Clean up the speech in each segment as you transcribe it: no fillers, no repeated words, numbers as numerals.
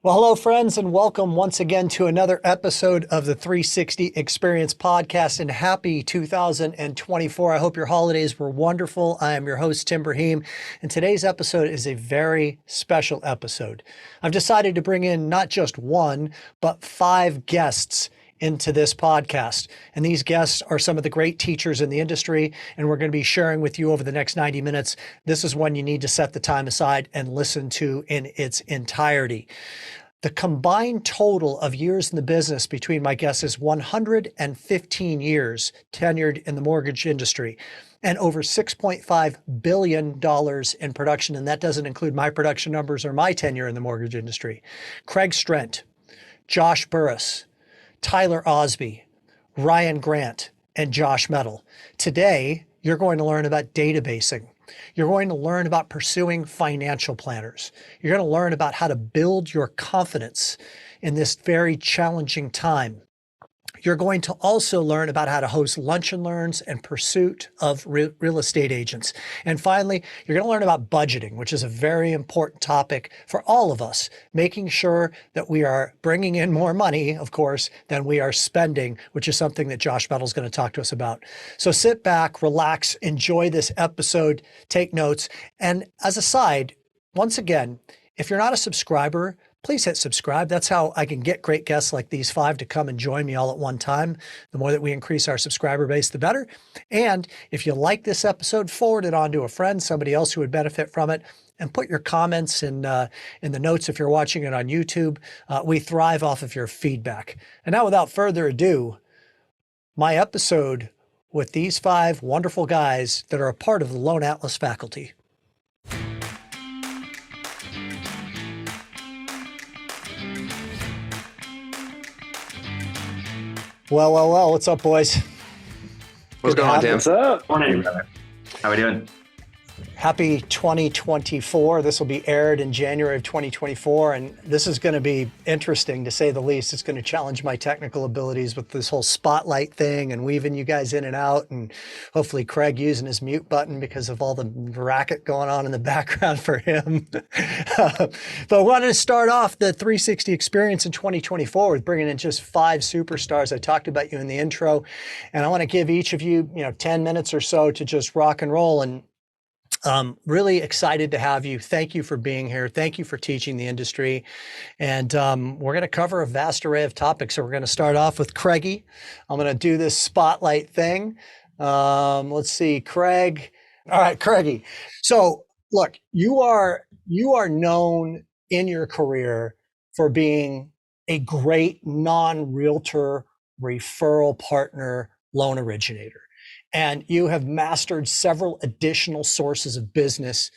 Well, hello, friends, and welcome once again to another episode of the 360 Experience podcast, and happy 2024. I hope your holidays were wonderful. I am your host, Tim Braheem, and today's episode is a very special episode. I've decided to bring in not just one, but 5 guests into this podcast. And these guests are some of the great teachers in the industry, and we're going to be sharing with you over the next 90 minutes. This is one you need to set the time aside and listen to in its entirety. The combined total of years in the business between my guests is 115 years tenured in the mortgage industry and over $6.5 billion in production. And that doesn't include my production numbers or my tenure in the mortgage industry. Craig Strent, Josh Burris, Tyler Osby, Ryan Grant, and Josh Metal. Today, you're going to learn about databasing. You're going to learn about pursuing financial planners. You're going to learn about how to build your confidence in this very challenging time. You're going to also learn about how to host lunch and learns and pursuit of real estate agents. And finally, you're going to learn about budgeting, which is a very important topic for all of us, making sure that we are bringing in more money, of course, than we are spending, which is something that Josh Metal is going to talk to us about. So sit back, relax, enjoy this episode, take notes. And as a side, once again, if you're not a subscriber, please hit subscribe. That's how I can get great guests like these 5 to come and join me all at one time. The more that we increase our subscriber base, the better. And if you like this episode, forward it on to a friend, somebody else who would benefit from it, and put your comments in the notes if you're watching it on YouTube. We thrive off of your feedback. And now, without further ado, my episode with these 5 wonderful guys that are a part of the Loan Atlas faculty. Well. What's up, boys? What's going on, Tim? What's up? Morning, brother. How are we doing? Happy 2024. This will be aired in January of 2024, and this is going to be interesting to say the least. It's going to challenge my technical abilities with this whole spotlight thing and weaving you guys in and out, and hopefully Craig using his mute button because of all the racket going on in the background for him. But I wanted to start off the 360 experience in 2024 with bringing in just 5 superstars. I talked about you in the intro, and I want to give each of you, 10 minutes or so to just rock and roll. And really excited to have you. Thank you for being here. Thank you for teaching the industry. And we're going to cover a vast array of topics. So we're going to start off with Craigie. I'm going to do this spotlight thing. Let's see, Craig. All right, Craigie. So look, you are known in your career for being a great non-realtor referral partner loan originator. And you have mastered several additional sources of business.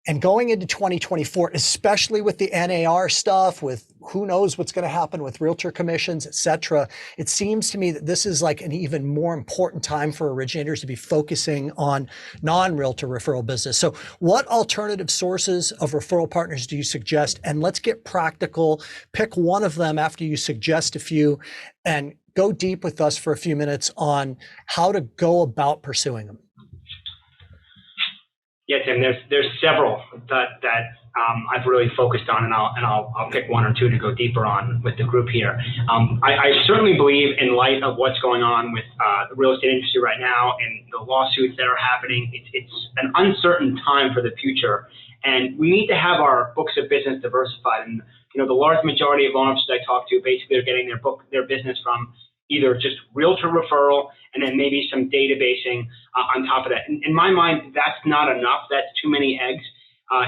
And going into 2024, especially with the NAR stuff, with who knows what's going to happen with realtor commissions, et cetera, it seems to me that this is like an even more important time for originators to be focusing on non-realtor referral business. So what alternative sources of referral partners do you suggest? And let's get practical. Pick one of them after you suggest a few, and go deep with us for a few minutes on how to go about pursuing them. Yeah, Tim. There's several that I've really focused on, and I'll pick 1 or 2 to go deeper on with the group here. I certainly believe, in light of what's going on with the real estate industry right now and the lawsuits that are happening, it's an uncertain time for the future, and we need to have our books of business diversified. And the large majority of loan officers I talk to, basically, are getting their business from either just realtor referral and then maybe some databasing on top of that. In my mind, that's not enough. That's too many eggs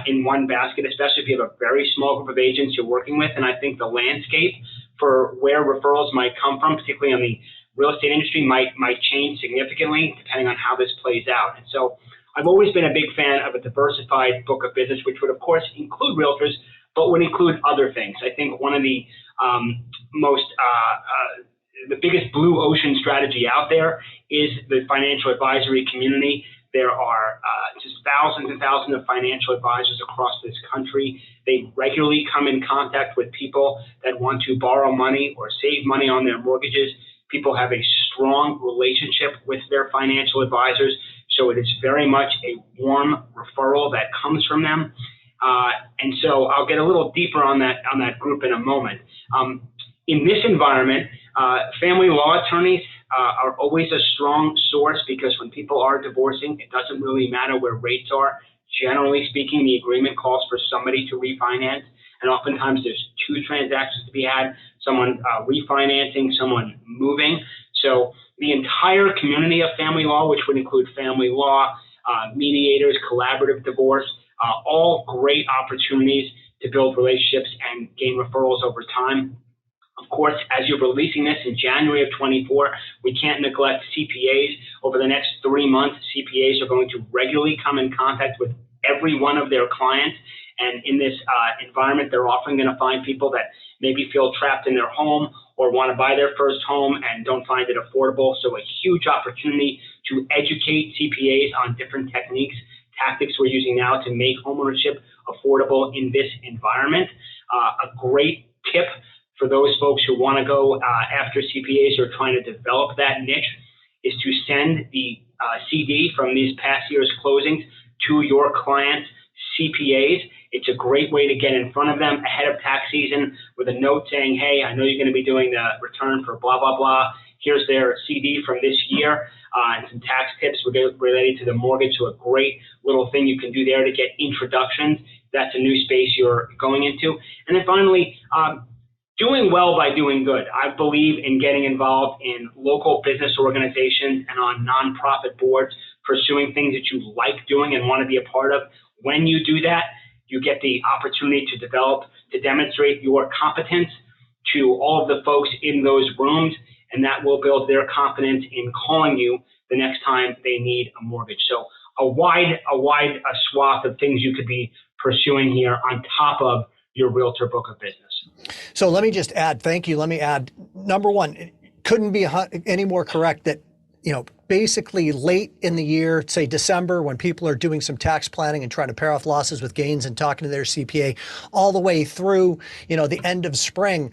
in one basket, especially if you have a very small group of agents you're working with. And I think the landscape for where referrals might come from, particularly on the real estate industry, might change significantly depending on how this plays out. And so I've always been a big fan of a diversified book of business, which would, of course, include realtors, but would include other things. I think one of the the biggest blue ocean strategy out there is the financial advisory community. There are just thousands and thousands of financial advisors across this country. They regularly come in contact with people that want to borrow money or save money on their mortgages. People have a strong relationship with their financial advisors, so it is very much a warm referral that comes from them. And so I'll get a little deeper on that group in a moment. In this environment, family law attorneys are always a strong source, because when people are divorcing, it doesn't really matter where rates are. Generally speaking, the agreement calls for somebody to refinance, and oftentimes there's two transactions to be had, someone refinancing, someone moving. So the entire community of family law, which would include family law, mediators, collaborative divorce, all great opportunities to build relationships and gain referrals over time. Of course, as you're releasing this in January of 24, we can't neglect CPAs. Over the next 3 months, CPAs are going to regularly come in contact with every one of their clients. And in this environment, they're often going to find people that maybe feel trapped in their home or want to buy their first home and don't find it affordable. So a huge opportunity to educate CPAs on different tactics we're using now to make homeownership affordable in this environment. A great tip for those folks who want to go after CPAs or trying to develop that niche is to send the CD from these past year's closings to your clients' CPAs. It's a great way to get in front of them ahead of tax season with a note saying, hey, I know you're going to be doing the return for blah, blah, blah. Here's their CD from this year and some tax tips related to the mortgage. So a great little thing you can do there to get introductions. That's a new space you're going into. And then finally, doing well by doing good. I believe in getting involved in local business organizations and on nonprofit boards, pursuing things that you like doing and want to be a part of. When you do that, you get the opportunity to demonstrate your competence to all of the folks in those rooms, and that will build their confidence in calling you the next time they need a mortgage. So a wide swath of things you could be pursuing here on top of your realtor book of business. So let me just add, thank you. Let me add, number one, it couldn't be any more correct that, basically late in the year, say December, when people are doing some tax planning and trying to pair off losses with gains and talking to their CPA, all the way through, the end of spring.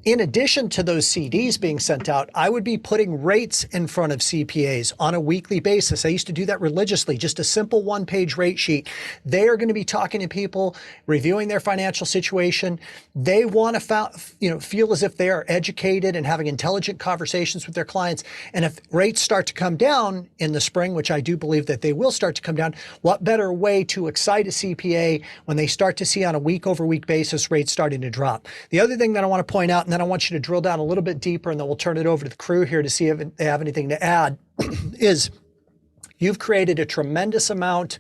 In addition to those CDs being sent out, I would be putting rates in front of CPAs on a weekly basis. I used to do that religiously, just a simple one-page rate sheet. They are going to be talking to people, reviewing their financial situation. They want to feel as if they are educated and having intelligent conversations with their clients. And if rates start to come down in the spring, which I do believe that they will start to come down, what better way to excite a CPA when they start to see on a week-over-week basis rates starting to drop? The other thing that I want to point out, and then I want you to drill down a little bit deeper, and then we'll turn it over to the crew here to see if they have anything to add, is you've created a tremendous amount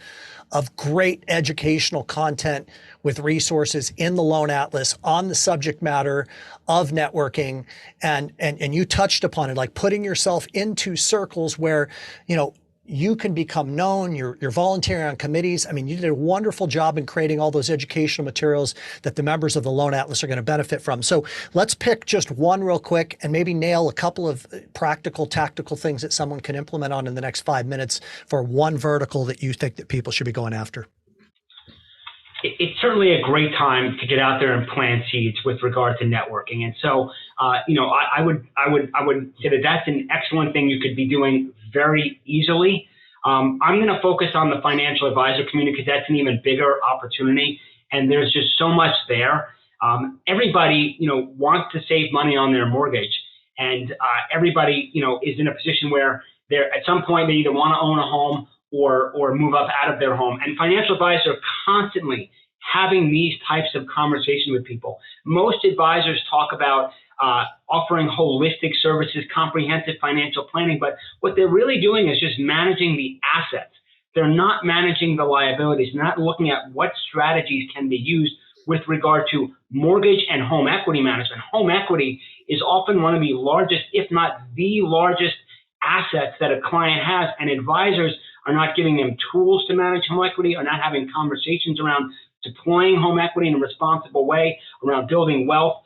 of great educational content with resources in the Loan Atlas on the subject matter of networking. And you touched upon it, like putting yourself into circles where, you can become known, you're volunteering on committees. I mean, you did a wonderful job in creating all those educational materials that the members of the Loan Atlas are going to benefit from. So let's pick just one real quick and maybe nail a couple of practical, tactical things that someone can implement on in the next 5 minutes for one vertical that you think that people should be going after. It's certainly a great time to get out there and plant seeds with regard to networking. And so, I would say that that's an excellent thing you could be doing very easily. I'm going to focus on the financial advisor community because that's an even bigger opportunity. And there's just so much there. Everybody, wants to save money on their mortgage. And everybody, is in a position where they're at some point they either want to own a home or move up out of their home. And financial advisors are constantly having these types of conversations with people. Most advisors talk about offering holistic services, comprehensive financial planning, but what they're really doing is just managing the assets. They're not managing the liabilities, not looking at what strategies can be used with regard to mortgage and home equity management. Home equity is often one of the largest, if not the largest, assets that a client has, and advisors are not giving them tools to manage home equity, are not having conversations around deploying home equity in a responsible way, around building wealth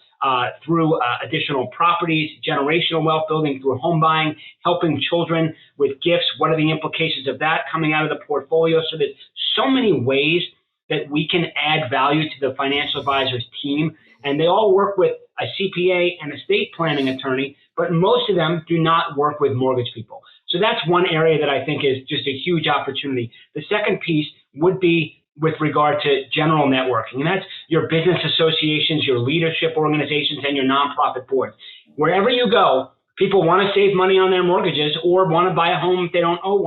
through additional properties, generational wealth building through home buying, helping children with gifts. What are the implications of that coming out of the portfolio? So there's so many ways that we can add value to the financial advisors team, and they all work with a CPA and estate planning attorney, but most of them do not work with mortgage people. So that's one area that I think is just a huge opportunity. The second piece would be with regard to general networking. And that's your business associations, your leadership organizations, and your nonprofit boards. Wherever you go, people want to save money on their mortgages or want to buy a home if they don't own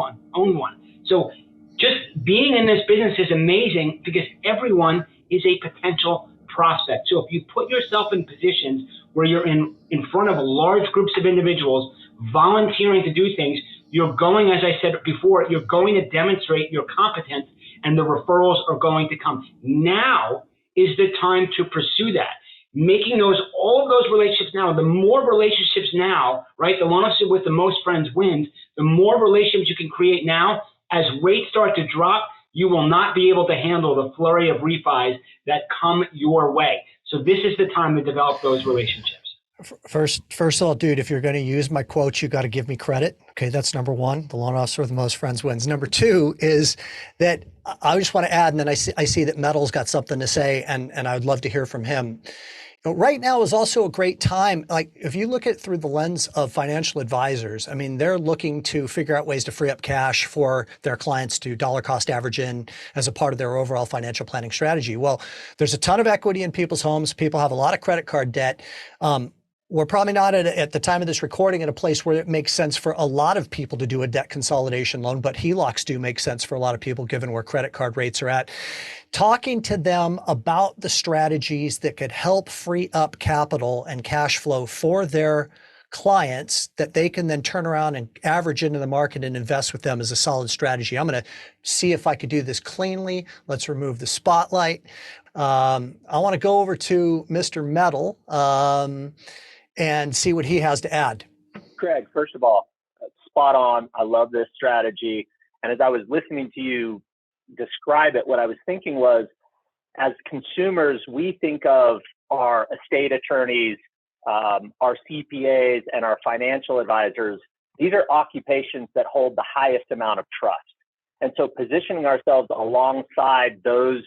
one. So just being in this business is amazing because everyone is a potential prospect. So if you put yourself in positions where you're in front of large groups of individuals volunteering to do things, you're going, as I said before, you're going to demonstrate your competence and the referrals are going to come. Now is the time to pursue that. Making all of those relationships now, the more relationships now, right? The loan officer with the most friends wins. The more relationships you can create now, as rates start to drop, you will not be able to handle the flurry of refis that come your way. So this is the time to develop those relationships. First of all, dude, if you're going to use my quotes, you got to give me credit. Okay, that's number one. The loan officer with the most friends wins. Number two is that I just want to add, and then I see that Metal's got something to say, and I would love to hear from him. Right now is also a great time. Like if you look at it through the lens of financial advisors, I mean, they're looking to figure out ways to free up cash for their clients to dollar cost average in as a part of their overall financial planning strategy. Well, there's a ton of equity in people's homes. People have a lot of credit card debt. We're probably not at the time of this recording at a place where it makes sense for a lot of people to do a debt consolidation loan, but HELOCs do make sense for a lot of people given where credit card rates are at. Talking to them about the strategies that could help free up capital and cash flow for their clients that they can then turn around and average into the market and invest with them is a solid strategy. I'm going to see if I could do this cleanly. Let's remove the spotlight. I want to go over to Mr. Metal and see what he has to add. Craig, first of all, spot on. I love this strategy. And as I was listening to you describe it, what I was thinking was, as consumers, we think of our estate attorneys, our CPAs, and our financial advisors. These are occupations that hold the highest amount of trust. And so positioning ourselves alongside those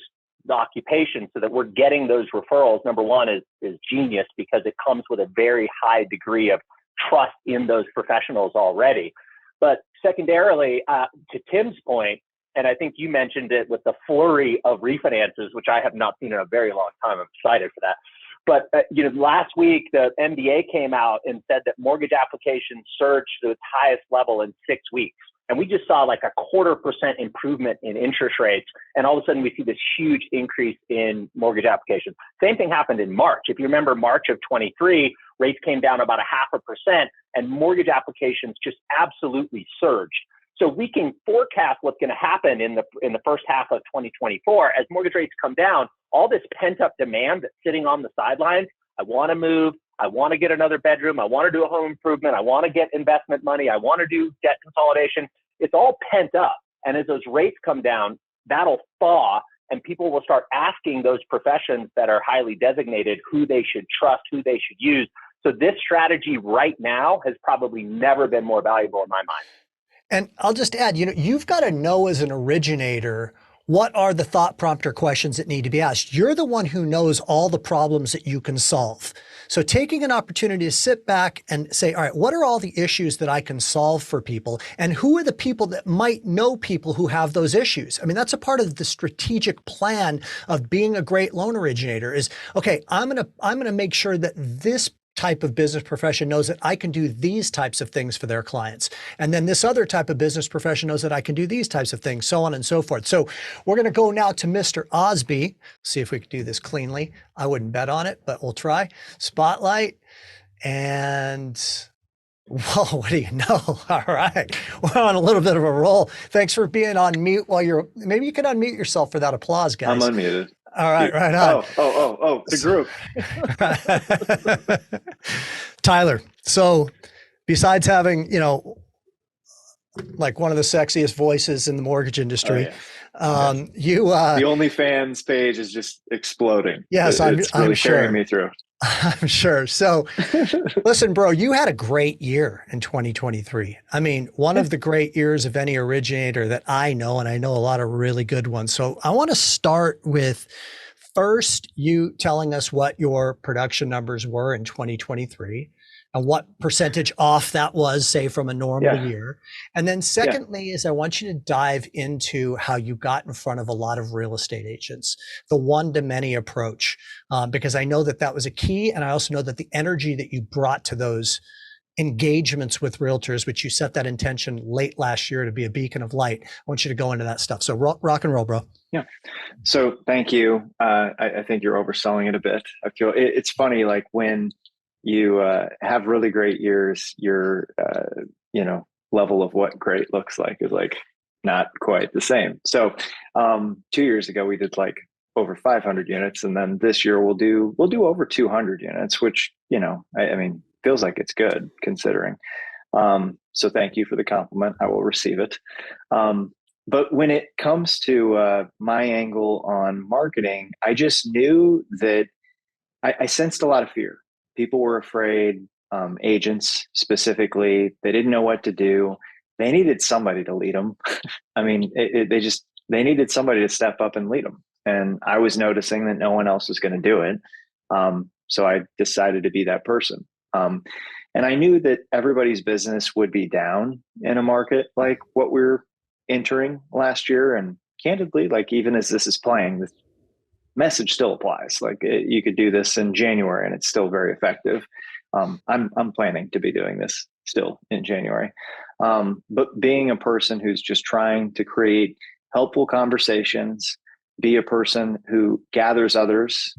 occupations so that we're getting those referrals, number one, is genius because it comes with a very high degree of trust in those professionals already. But secondarily, to Tim's point, and I think you mentioned it with the flurry of refinances, which I have not seen in a very long time. I'm excited for that. But last week, the MBA came out and said that mortgage applications surged to its highest level in 6 weeks. And we just saw like a 0.25% improvement in interest rates. And all of a sudden we see this huge increase in mortgage applications. Same thing happened in March. If you remember March of 23, rates came down about 0.5% and mortgage applications just absolutely surged. So we can forecast what's going to happen in the first half of 2024 as mortgage rates come down. All this pent up demand that's sitting on the sidelines. I want to move. I want to get another bedroom. I want to do a home improvement. I want to get investment money. I want to do debt consolidation. It's all pent up. And as those rates come down, that'll thaw and people will start asking those professions that are highly designated who they should trust, who they should use. So this strategy right now has probably never been more valuable in my mind. And I'll just add, you've got to know as an originator, what are the thought prompter questions that need to be asked? You're the one who knows all the problems that you can solve. So taking an opportunity to sit back and say, all right, what are all the issues that I can solve for people? And who are the people that might know people who have those issues? I mean, that's a part of the strategic plan of being a great loan originator is, okay, I'm going to make sure that this type of business profession knows that I can do these types of things for their clients. And then this other type of business profession knows that I can do these types of things, so on and so forth. So we're going to go now to Mr. Osby, see if we can do this cleanly. I wouldn't bet on it, but we'll try. Spotlight. And whoa, what do you know? All right. We're on a little bit of a roll. Thanks for being on mute while maybe you can unmute yourself for that applause, guys. I'm unmuted. All right, right on. Oh, the group. Tyler, so besides having, like one of the sexiest voices in the mortgage industry, you the OnlyFans page is just exploding. Yes, it's really I'm sure. carrying me through. I'm sure. So listen, bro, you had a great year in 2023. I mean, one of the great years of any originator that I know, and I know a lot of really good ones. So I want to start with first you telling us what your production numbers were in 2023 and what percentage off that was, say, from a normal year. And then secondly is I want you to dive into how you got in front of a lot of real estate agents, the one-to-many approach, because I know that that was a key. And I also know that the energy that you brought to those engagements with realtors, which you set that intention late last year to be a beacon of light. I want you to go into that stuff. So rock and roll, bro. Yeah. So thank you. I think you're overselling it a bit. I feel it's funny, like when you have really great years, your level of what great looks like is like not quite the same. So 2 years ago we did like over 500 units, and then this year we'll do over 200 units, which I mean feels like it's good considering. So thank you for the compliment. I will receive it. But when it comes to my angle on marketing, I just knew that I sensed a lot of fear. People were afraid, agents specifically, they didn't know what to do. They needed somebody to lead them. I mean, they needed somebody to step up and lead them. And I was noticing that no one else was going to do it. So I decided to be that person. And I knew that everybody's business would be down in a market like what we're entering last year. And candidly, like even as this is playing, the message still applies. Like you could do this in January and it's still very effective. I'm planning to be doing this still in January. But being a person who's just trying to create helpful conversations, be a person who gathers others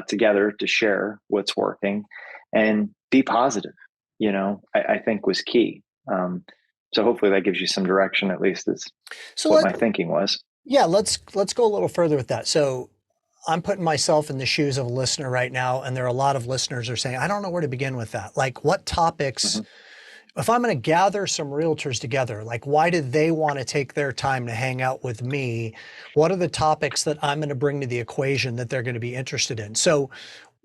together to share what's working and be positive, I think was key. So hopefully that gives you some direction, at least is what my thinking was. Yeah, let's go a little further with that. So I'm putting myself in the shoes of a listener right now, and there are a lot of listeners are saying, I don't know where to begin with that. Like what topics, if I'm going to gather some realtors together, like why do they want to take their time to hang out with me? What are the topics that I'm going to bring to the equation that they're going to be interested in? So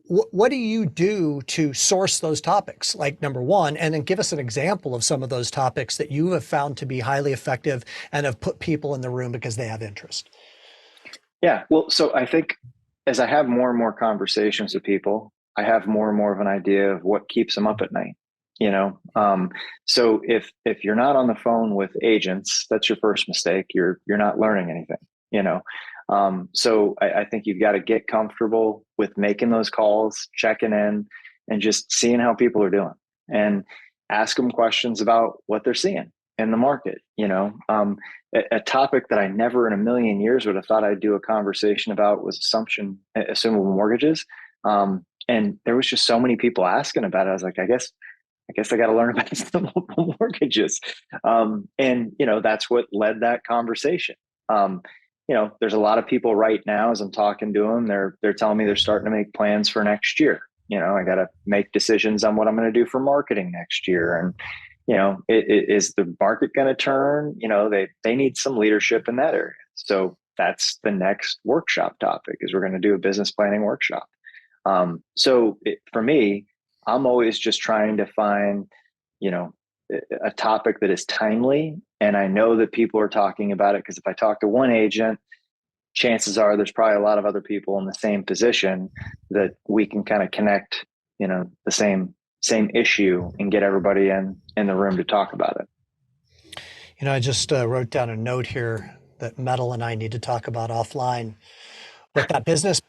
what do you do to source those topics? Like number one, and then give us an example of some of those topics that you have found to be highly effective and have put people in the room because they have interest. Yeah. Well, so I think as I have more and more conversations with people, I have more and more of an idea of what keeps them up at night. So if you're not on the phone with agents, that's your first mistake. You're not learning anything, So I think you've got to get comfortable with making those calls, checking in, and just seeing how people are doing, and ask them questions about what they're seeing in the market. A topic that I never in a million years would have thought I'd do a conversation about was assumable mortgages. And there was just so many people asking about it. I was like, I guess I got to learn about assumable mortgages. And that's what led that conversation. There's a lot of people right now as I'm talking to them, they're telling me they're starting to make plans for next year. I got to make decisions on what I'm going to do for marketing next year. And, is the market going to turn? They need some leadership in that area. So that's the next workshop topic is we're going to do a business planning workshop. For me, I'm always just trying to find, a topic that is timely. And I know that people are talking about it because if I talk to one agent, chances are there's probably a lot of other people in the same position that we can kind of connect, the same issue and get everybody in the room to talk about it. I just wrote down a note here that Metal and I need to talk about offline. But that business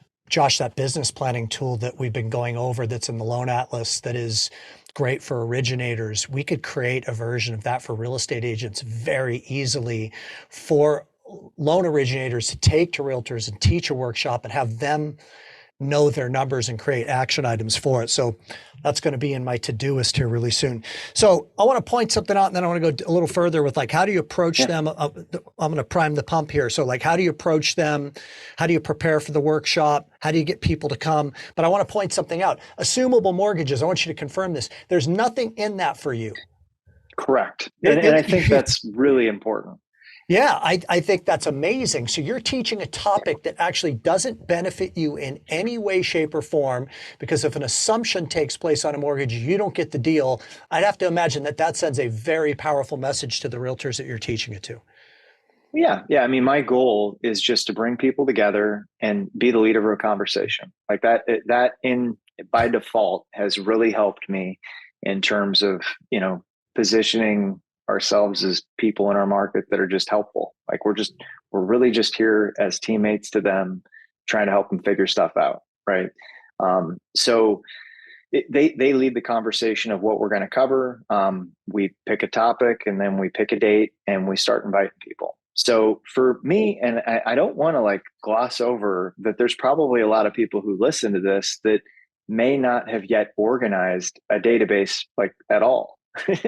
planning tool that we've been going over that's in the Loan Atlas that is great for originators, we could create a version of that for real estate agents very easily for loan originators to take to realtors and teach a workshop and have them know their numbers and create action items for it. So that's going to be in my to-doist here really soon. So I want to point something out and then I want to go a little further with like, how do you approach them? I'm going to prime the pump here. So like, how do you approach them? How do you prepare for the workshop? How do you get people to come? But I want to point something out. Assumable mortgages, I want you to confirm this. There's nothing in that for you. Correct. And I think that's really important. Yeah, I think that's amazing. So you're teaching a topic that actually doesn't benefit you in any way, shape, or form, because if an assumption takes place on a mortgage, you don't get the deal. I'd have to imagine that sends a very powerful message to the realtors that you're teaching it to. Yeah. I mean, my goal is just to bring people together and be the leader of a conversation like that. That in by default has really helped me in terms of, positioning ourselves as people in our market that are just helpful. Like we're really just here as teammates to them, trying to help them figure stuff out. Right. So they lead the conversation of what we're going to cover. We pick a topic and then we pick a date and we start inviting people. So for me, and I don't want to like gloss over that there's probably a lot of people who listen to this that may not have yet organized a database like at all,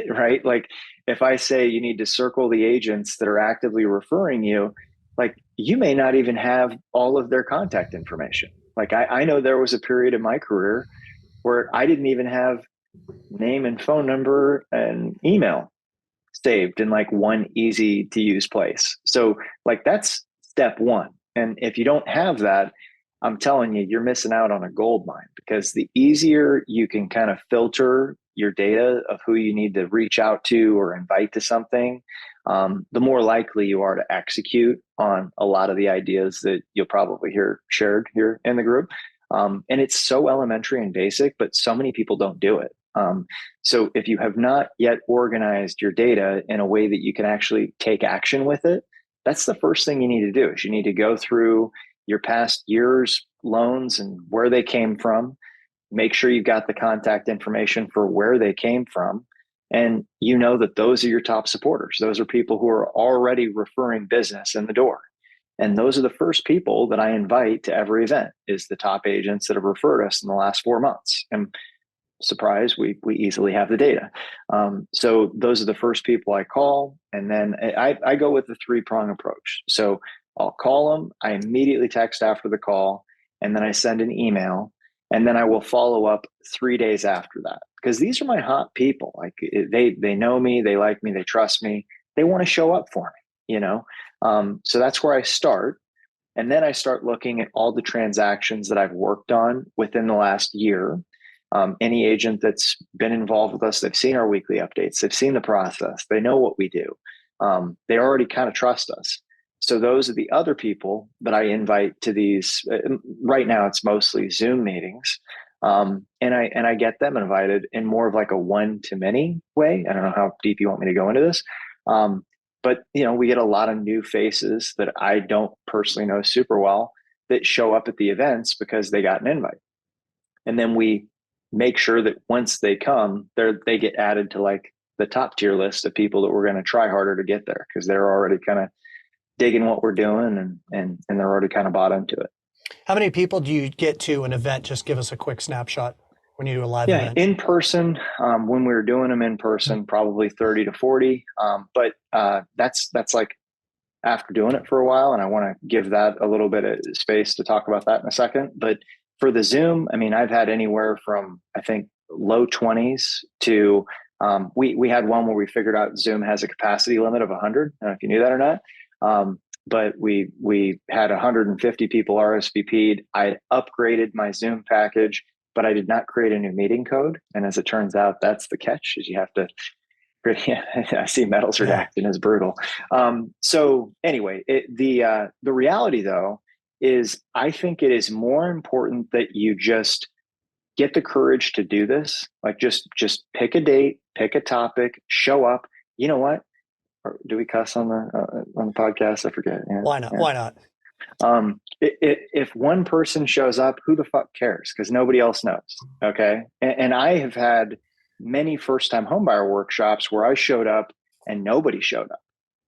right? Like if I say you need to circle the agents that are actively referring you, like you may not even have all of their contact information. Like I know there was a period in my career where I didn't even have name and phone number and email saved in like one easy to use place. So like that's step one. And if you don't have that, I'm telling you, you're missing out on a gold mine, because the easier you can kind of filter your data of who you need to reach out to or invite to something, the more likely you are to execute on a lot of the ideas that you'll probably hear shared here in the group. And it's so elementary and basic, but so many people don't do it. So if you have not yet organized your data in a way that you can actually take action with it, that's the first thing you need to do. Is you need to go through your past year's loans and where they came from. Make sure you've got the contact information for where they came from. And you know that those are your top supporters. Those are people who are already referring business in the door. And those are the first people that I invite to every event, is the top agents that have referred us in the last 4 months. And surprise, we easily have the data. So those are the first people I call. And then I go with the 3-prong approach. So I'll call them, I immediately text after the call, and then I send an email, and then I will follow up 3 days after that. Because these are my hot people. Like they know me, they like me, they trust me, they want to show up for me, So that's where I start. And then I start looking at all the transactions that I've worked on within the last year. Any agent that's been involved with us, they've seen our weekly updates, they've seen the process, they know what we do. They already kind of trust us. So those are the other people that I invite to these. Right now, it's mostly Zoom meetings, and I get them invited in more of like a one-to-many way. I don't know how deep you want me to go into this, but we get a lot of new faces that I don't personally know super well that show up at the events because they got an invite, and then we make sure that once they come, they get added to like the top tier list of people that we're going to try harder to get there, because they're already kind of digging what we're doing and they're already kind of bought into it. How many people do you get to an event? Just give us a quick snapshot when you do a live event. In person, when we were doing them in person, probably 30 to 40. But that's like after doing it for a while. And I want to give that a little bit of space to talk about that in a second. But for the Zoom, I mean, I've had anywhere from, I think, low 20s to we had one where we figured out Zoom has a capacity limit of 100. I don't know if you knew that or not. But we had 150 people RSVP'd. I upgraded my Zoom package, but I did not create a new meeting code. And as it turns out, that's the catch, is you have to. I see metals redacted as brutal. So anyway, the reality though is I think it is more important that you just get the courage to do this. Like just pick a date, pick a topic, show up. You know what? Or do we cuss on the podcast? I forget. Yeah. Why not? Yeah. Why not? If one person shows up, who the fuck cares? Because nobody else knows. Okay. And I have had many first-time homebuyer workshops where I showed up and nobody showed up.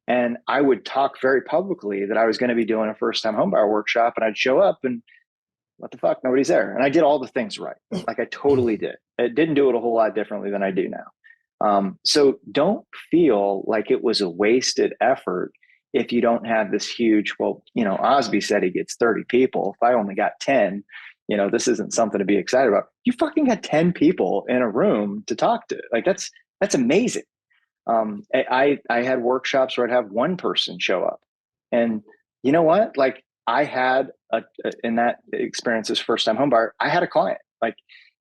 And I would talk very publicly that I was going to be doing a first-time homebuyer workshop, and I'd show up and what the fuck? Nobody's there. And I did all the things right. Like I totally did. I didn't do it a whole lot differently than I do now. So don't feel like it was a wasted effort if you don't have this huge, Osby said he gets 30 people. If I only got 10, this isn't something to be excited about. You fucking got 10 people in a room to talk to. Like that's amazing. I had workshops where I'd have one person show up, and you know what? Like I had in that experience as first time homebuyer, I had a client. Like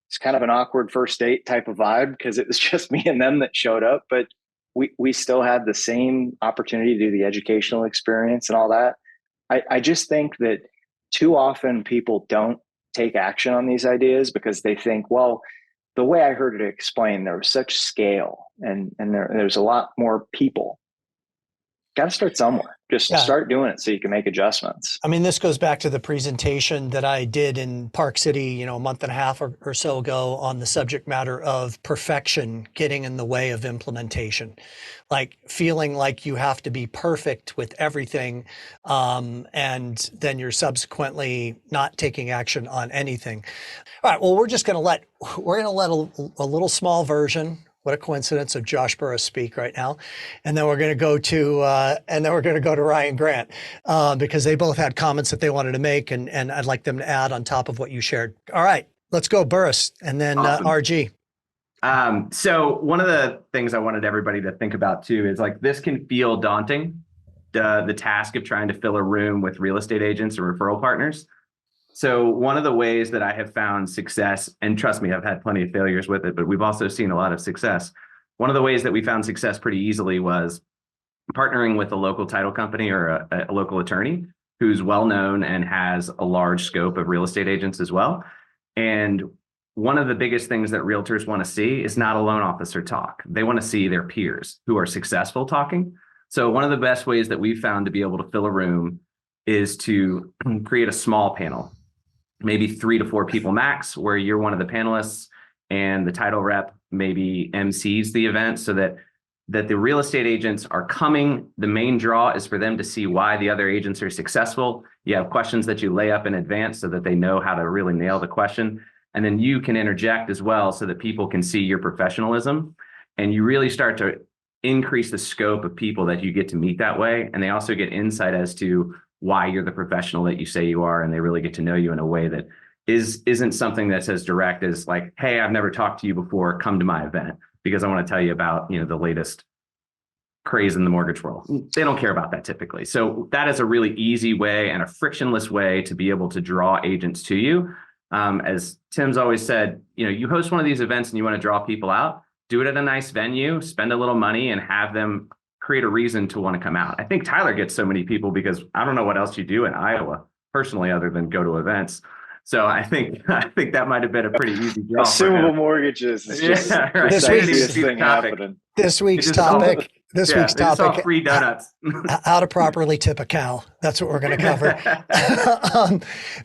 it's kind of an awkward first date type of vibe because it was just me and them that showed up. But we still had the same opportunity to do the educational experience and all that. I just think that too often people don't take action on these ideas because they think, well, the way I heard it explained, there was such scale and there's a lot more people. Got to start somewhere. Just start doing it so you can make adjustments. I mean, this goes back to the presentation that I did in Park City, a month and a half or so ago on the subject matter of perfection getting in the way of implementation, like feeling like you have to be perfect with everything. And then you're subsequently not taking action on anything. All right. Well, we're going to let a little small version. What a coincidence of Josh Burris speak right now. And then we're going to go to Ryan Grant because they both had comments that they wanted to make and I'd like them to add on top of what you shared. All right, let's go Burris and then awesome. RG. So one of the things I wanted everybody to think about too is like, this can feel daunting, the task of trying to fill a room with real estate agents or referral partners. So one of the ways that I have found success, and trust me, I've had plenty of failures with it, but we've also seen a lot of success. One of the ways that we found success pretty easily was partnering with a local title company or a local attorney who's well-known and has a large scope of real estate agents as well. And one of the biggest things that realtors want to see is not a loan officer talk. They want to see their peers who are successful talking. So one of the best ways that we've found to be able to fill a room is to create a small panel. Maybe 3 to 4 people max, where you're one of the panelists and the title rep maybe MCs the event so that the real estate agents are coming. The main draw is for them to see why the other agents are successful. You have questions that you lay up in advance so that they know how to really nail the question. And then you can interject as well so that people can see your professionalism. And you really start to increase the scope of people that you get to meet that way. And they also get insight as to why you're the professional that you say you are, and they really get to know you in a way that isn't something that's as direct as like, hey, I've never talked to you before, come to my event because I want to tell you about the latest craze in the mortgage world. They don't care about that typically. So that is a really easy way and a frictionless way to be able to draw agents to you. As Tim's always said, you host one of these events and you want to draw people out, do it at a nice venue, spend a little money and have them create a reason to want to come out. I think Tyler gets so many people because I don't know what else you do in Iowa personally, other than go to events. So I think that might have been a pretty easy draw. Assumable mortgages. Right. This week's topic. This week's topic. Free donuts. How to properly tip a cow. That's what we're going to cover.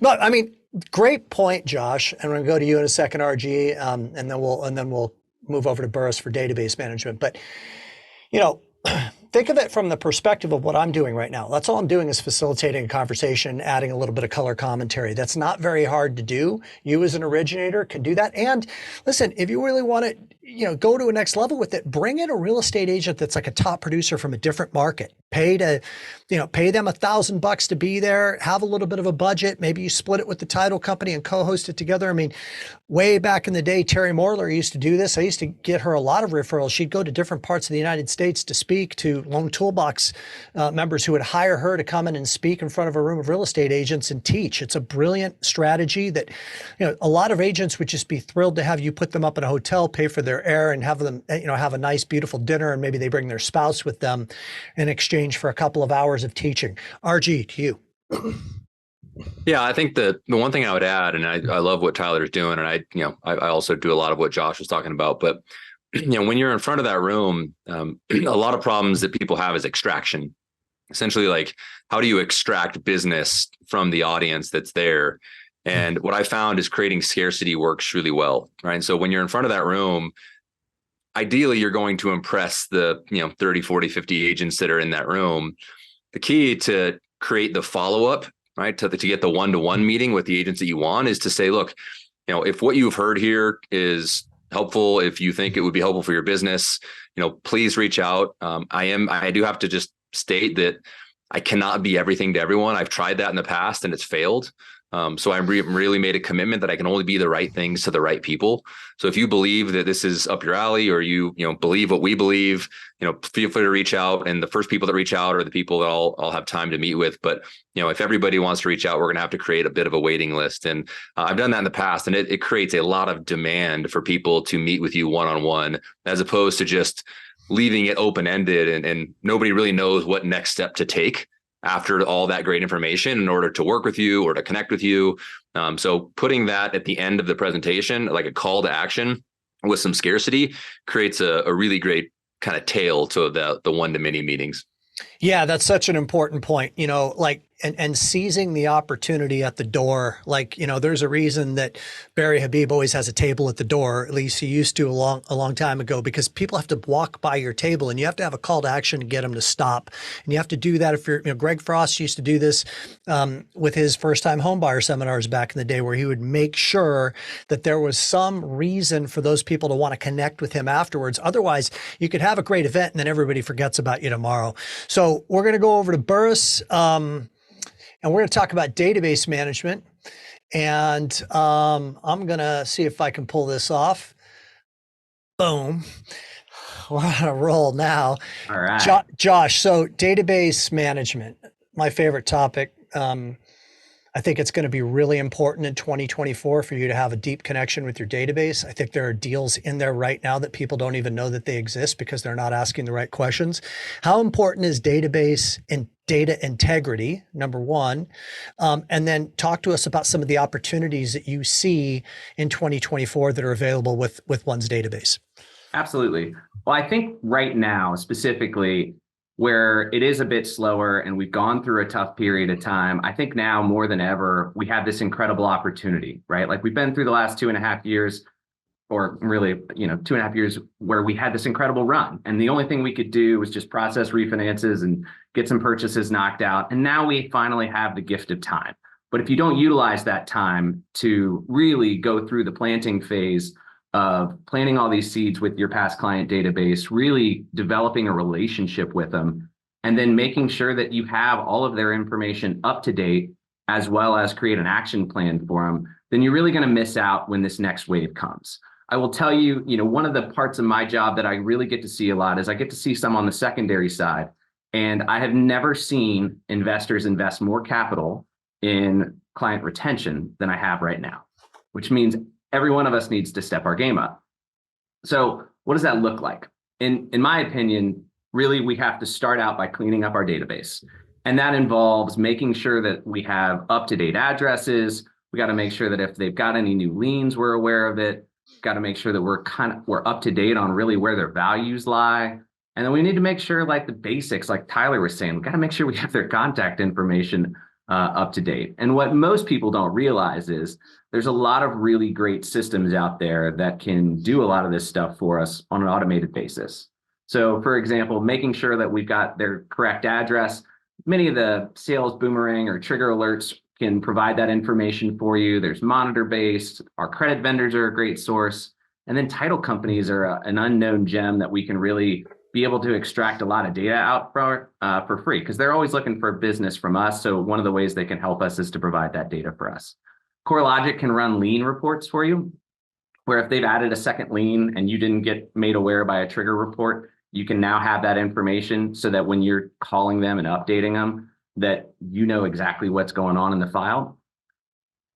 But I mean, great point, Josh. And we're going to go to you in a second, RG, and then we'll move over to Burris for database management. But think of it from the perspective of what I'm doing right now. That's all I'm doing is facilitating a conversation, adding a little bit of color commentary. That's not very hard to do. You as an originator can do that. And listen, if you really want to, go to a next level with it, bring in a real estate agent that's like a top producer from a different market. Pay them $1,000 to be there, have a little bit of a budget. Maybe you split it with the title company and co-host it together. I mean, way back in the day, Terry Morler used to do this. I used to get her a lot of referrals. She'd go to different parts of the United States to speak to Loan Toolbox members who would hire her to come in and speak in front of a room of real estate agents and teach. It's a brilliant strategy that, a lot of agents would just be thrilled to have you put them up in a hotel, pay for their air and have them, have a nice, beautiful dinner. And maybe they bring their spouse with them in exchange for a couple of hours of teaching. RG, to you. Yeah, I think the one thing I would add, and I love what Tyler's doing, and I also do a lot of what Josh was talking about, but when you're in front of that room, a lot of problems that people have is extraction. Essentially, like, how do you extract business from the audience that's there? And what I found is creating scarcity works really well, right? So when you're in front of that room, ideally, you're going to impress the 30, 40, 50 agents that are in that room. The key to create the follow-up, right, to get the one-to-one meeting with the agents that you want is to say, look, if what you've heard here is helpful, if you think it would be helpful for your business, please reach out. I do have to just state that I cannot be everything to everyone. I've tried that in the past and it's failed. So I really made a commitment that I can only be the right things to the right people. So if you believe that this is up your alley, or you believe what we believe, feel free to reach out. And the first people that reach out are the people that I'll have time to meet with. But if everybody wants to reach out, we're going to have to create a bit of a waiting list. And I've done that in the past, and it creates a lot of demand for people to meet with you one-on-one, as opposed to just leaving it open-ended and nobody really knows what next step to take after all that great information in order to work with you or to connect with you. So putting that at the end of the presentation, like a call to action with some scarcity, creates a really great kind of tail to the one-to-many meetings. Yeah, that's such an important point, like, and seizing the opportunity at the door. Like, there's a reason that Barry Habib always has a table at the door. At least he used to a long time ago, because people have to walk by your table and you have to have a call to action to get them to stop. And you have to do that if you're, Greg Frost used to do this with his first time home buyer seminars back in the day, where he would make sure that there was some reason for those people to want to connect with him afterwards. Otherwise, you could have a great event and then everybody forgets about you tomorrow. So we're going to go over to Burris, and we're going to talk about database management. And I'm going to see if I can pull this off. Boom. We're on a roll now. All right. Josh, so database management, my favorite topic. I think it's going to be really important in 2024 for you to have a deep connection with your database. I think there are deals in there right now that people don't even know that they exist because they're not asking the right questions. How important is database and data integrity, number one? And then talk to us about some of the opportunities that you see in 2024 that are available with one's database. Absolutely. Well, I think right now, specifically, where it is a bit slower and we've gone through a tough period of time, I think now more than ever, we have this incredible opportunity, right? Like, we've been through the last 2.5 years, or really, 2.5 years where we had this incredible run. And the only thing we could do was just process refinances and get some purchases knocked out. And now we finally have the gift of time. But if you don't utilize that time to really go through the planting phase of planting all these seeds with your past client database, really developing a relationship with them, and then making sure that you have all of their information up to date, as well as create an action plan for them, then you're really going to miss out when this next wave comes. I will tell you, one of the parts of my job that I really get to see a lot is I get to see some on the secondary side. And I have never seen investors invest more capital in client retention than I have right now, which means every one of us needs to step our game up. So what does that look like? In my opinion, really, we have to start out by cleaning up our database. And that involves making sure that we have up-to-date addresses. We got to make sure that if they've got any new liens, we're aware of it. Got to make sure that we're up to date on really where their values lie. And then we need to make sure, like the basics, like Tyler was saying, we got to make sure we have their contact information up to date. And what most people don't realize is there's a lot of really great systems out there that can do a lot of this stuff for us on an automated basis. So, for example, making sure that we've got their correct address. Many of the sales boomerang or trigger alerts can provide that information for you. There's monitor-based. Our credit vendors are a great source. And then title companies are an unknown gem that we can really be able to extract a lot of data out for free, because they're always looking for business from us. So one of the ways they can help us is to provide that data for us. CoreLogic can run lien reports for you, where if they've added a second lien and you didn't get made aware by a trigger report, you can now have that information so that when you're calling them and updating them, that you know exactly what's going on in the file.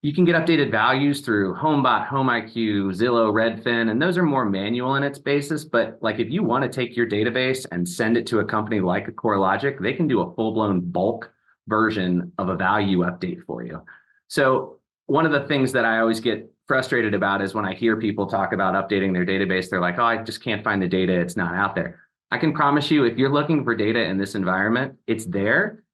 You can get updated values through HomeBot, HomeIQ, Zillow, Redfin, and those are more manual in its basis. But like, if you want to take your database and send it to a company like a CoreLogic, they can do a full-blown bulk version of a value update for you. So one of the things that I always get frustrated about is when I hear people talk about updating their database, they're like, oh, I just can't find the data. It's not out there. I can promise you, if you're looking for data in this environment, it's there,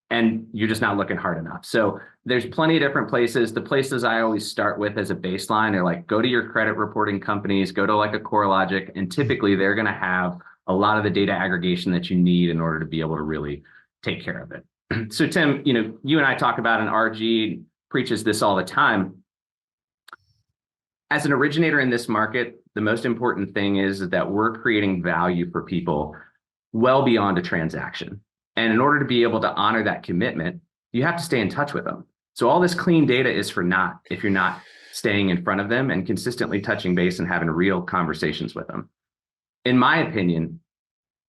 and you're just not looking hard enough. So there's plenty of different places. The places I always start with as a baseline are like, go to your credit reporting companies, go to like a CoreLogic, and typically they're going to have a lot of the data aggregation that you need in order to be able to really take care of it. So Tim, you and I talk about, and RG preaches this all the time. As an originator in this market, the most important thing is that we're creating value for people well beyond a transaction. And in order to be able to honor that commitment, you have to stay in touch with them. So all this clean data is for naught if you're not staying in front of them and consistently touching base and having real conversations with them. In my opinion,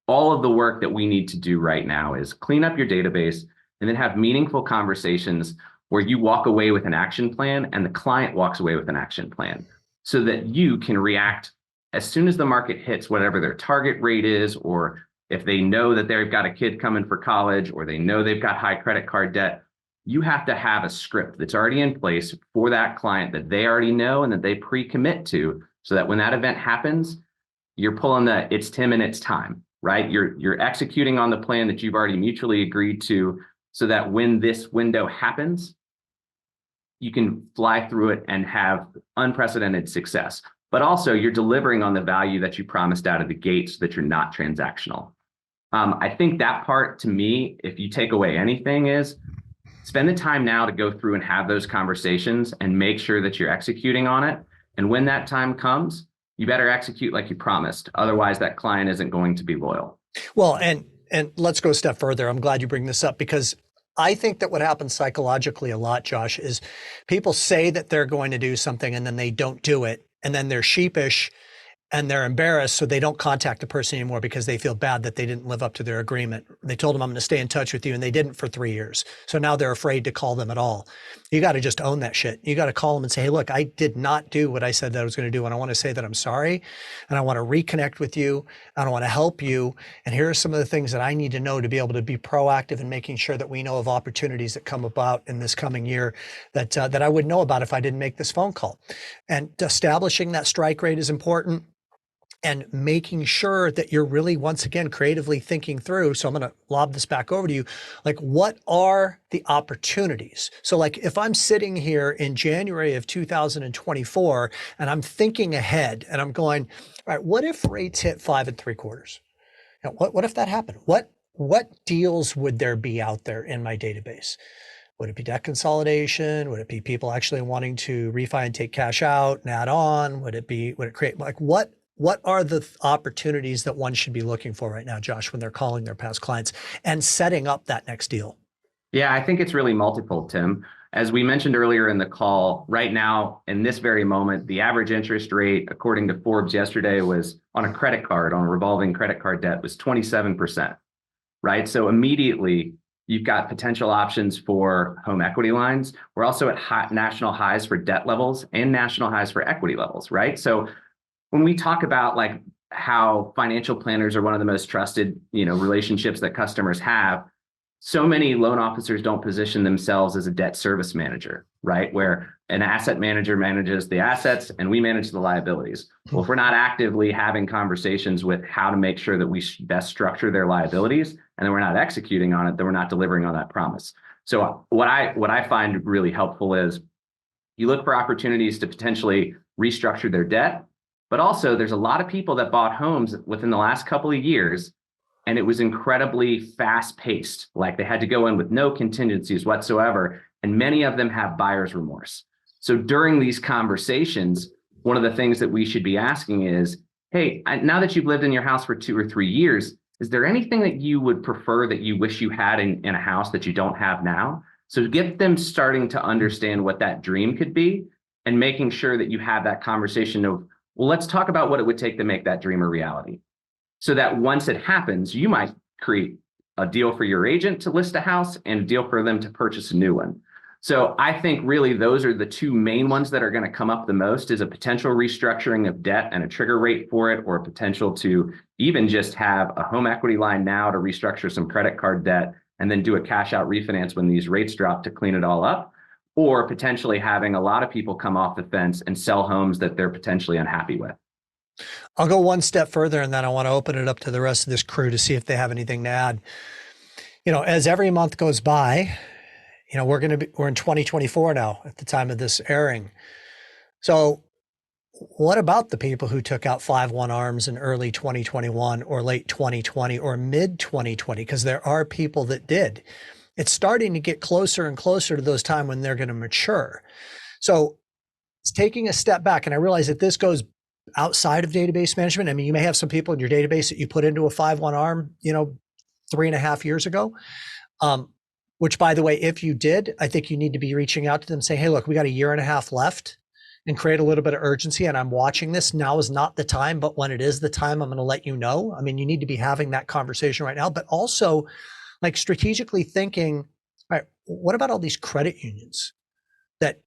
all of the work that we need to do right now is clean up your database and then have meaningful conversations where you walk away with an action plan and the client walks away with an action plan, so that you can react as soon as the market hits whatever their target rate is, or if they know that they've got a kid coming for college, or they know they've got high credit card debt, you have to have a script that's already in place for that client that they already know and that they pre-commit to, so that when that event happens, you're pulling the it's Tim and it's time, right? You're executing on the plan that you've already mutually agreed to, so that when this window happens, you can fly through it and have unprecedented success. But also you're delivering on the value that you promised out of the gate, so that you're not transactional. I think that part, to me, if you take away anything, is spend the time now to go through and have those conversations and make sure that you're executing on it. And when that time comes, you better execute like you promised. Otherwise, that client isn't going to be loyal. Well, and let's go a step further. I'm glad you bring this up, because I think that what happens psychologically a lot, Josh, is people say that they're going to do something and then they don't do it. And then they're sheepish and they're embarrassed, so they don't contact the person anymore because they feel bad that they didn't live up to their agreement. They told them, I'm going to stay in touch with you, and they didn't for 3 years. So now they're afraid to call them at all. You got to just own that shit. You got to call them and say, hey, look, I did not do what I said that I was going to do. And I want to say that I'm sorry. And I want to reconnect with you. And I want to help you. And here are some of the things that I need to know to be able to be proactive in making sure that we know of opportunities that come about in this coming year that I would know about if I didn't make this phone call. And establishing that strike rate is important. And making sure that you're really, once again, creatively thinking through. So I'm going to lob this back over to you. Like, what are the opportunities? So like, if I'm sitting here in January of 2024 and I'm thinking ahead and I'm going, all right, what if rates hit 5 3/4? Now, what if that happened? What deals would there be out there in my database? Would it be debt consolidation? Would it be people actually wanting to refi and take cash out and add on? Would it create, like, what are the opportunities that one should be looking for right now, Josh, when they're calling their past clients and setting up that next deal? Yeah, I think it's really multiple, Tim. As we mentioned earlier in the call, right now, in this very moment, the average interest rate, according to Forbes yesterday, was on a credit card, on a revolving credit card debt, was 27%, right? So immediately, you've got potential options for home equity lines. We're also at national highs for debt levels and national highs for equity levels, right? So when we talk about like how financial planners are one of the most trusted, relationships that customers have, so many loan officers don't position themselves as a debt service manager, right? Where an asset manager manages the assets and we manage the liabilities. Well, if we're not actively having conversations with how to make sure that we best structure their liabilities, and then we're not executing on it, then we're not delivering on that promise. So what I find really helpful is you look for opportunities to potentially restructure their debt. But also, there's a lot of people that bought homes within the last couple of years, and it was incredibly fast-paced. Like, they had to go in with no contingencies whatsoever, and many of them have buyer's remorse. So during these conversations, one of the things that we should be asking is, hey, now that you've lived in your house for 2 or 3 years, is there anything that you would prefer that you wish you had in a house that you don't have now? So get them starting to understand what that dream could be, and making sure that you have that conversation of, well, let's talk about what it would take to make that dream a reality. So that once it happens, you might create a deal for your agent to list a house and a deal for them to purchase a new one. So I think really those are the two main ones that are going to come up the most, is a potential restructuring of debt and a trigger rate for it, or a potential to even just have a home equity line now to restructure some credit card debt and then do a cash out refinance when these rates drop to clean it all up. Or potentially having a lot of people come off the fence and sell homes that they're potentially unhappy with. I'll go one step further, and then I want to open it up to the rest of this crew to see if they have anything to add. As every month goes by, we're in 2024 now at the time of this airing. So what about the people who took out 5/1 ARMs in early 2021 or late 2020 or mid 2020? Because there are people that did. It's starting to get closer and closer to those times when they're going to mature. So it's taking a step back. And I realize that this goes outside of database management. I mean, you may have some people in your database that you put into a 5/1 ARM, 3.5 years ago. Which, by the way, if you did, I think you need to be reaching out to them saying, hey, look, we got 1.5 years left, and create a little bit of urgency. And I'm watching this. Now is not the time, but when it is the time, I'm going to let you know. I mean, you need to be having that conversation right now, but also like strategically thinking, all right, what about all these credit unions that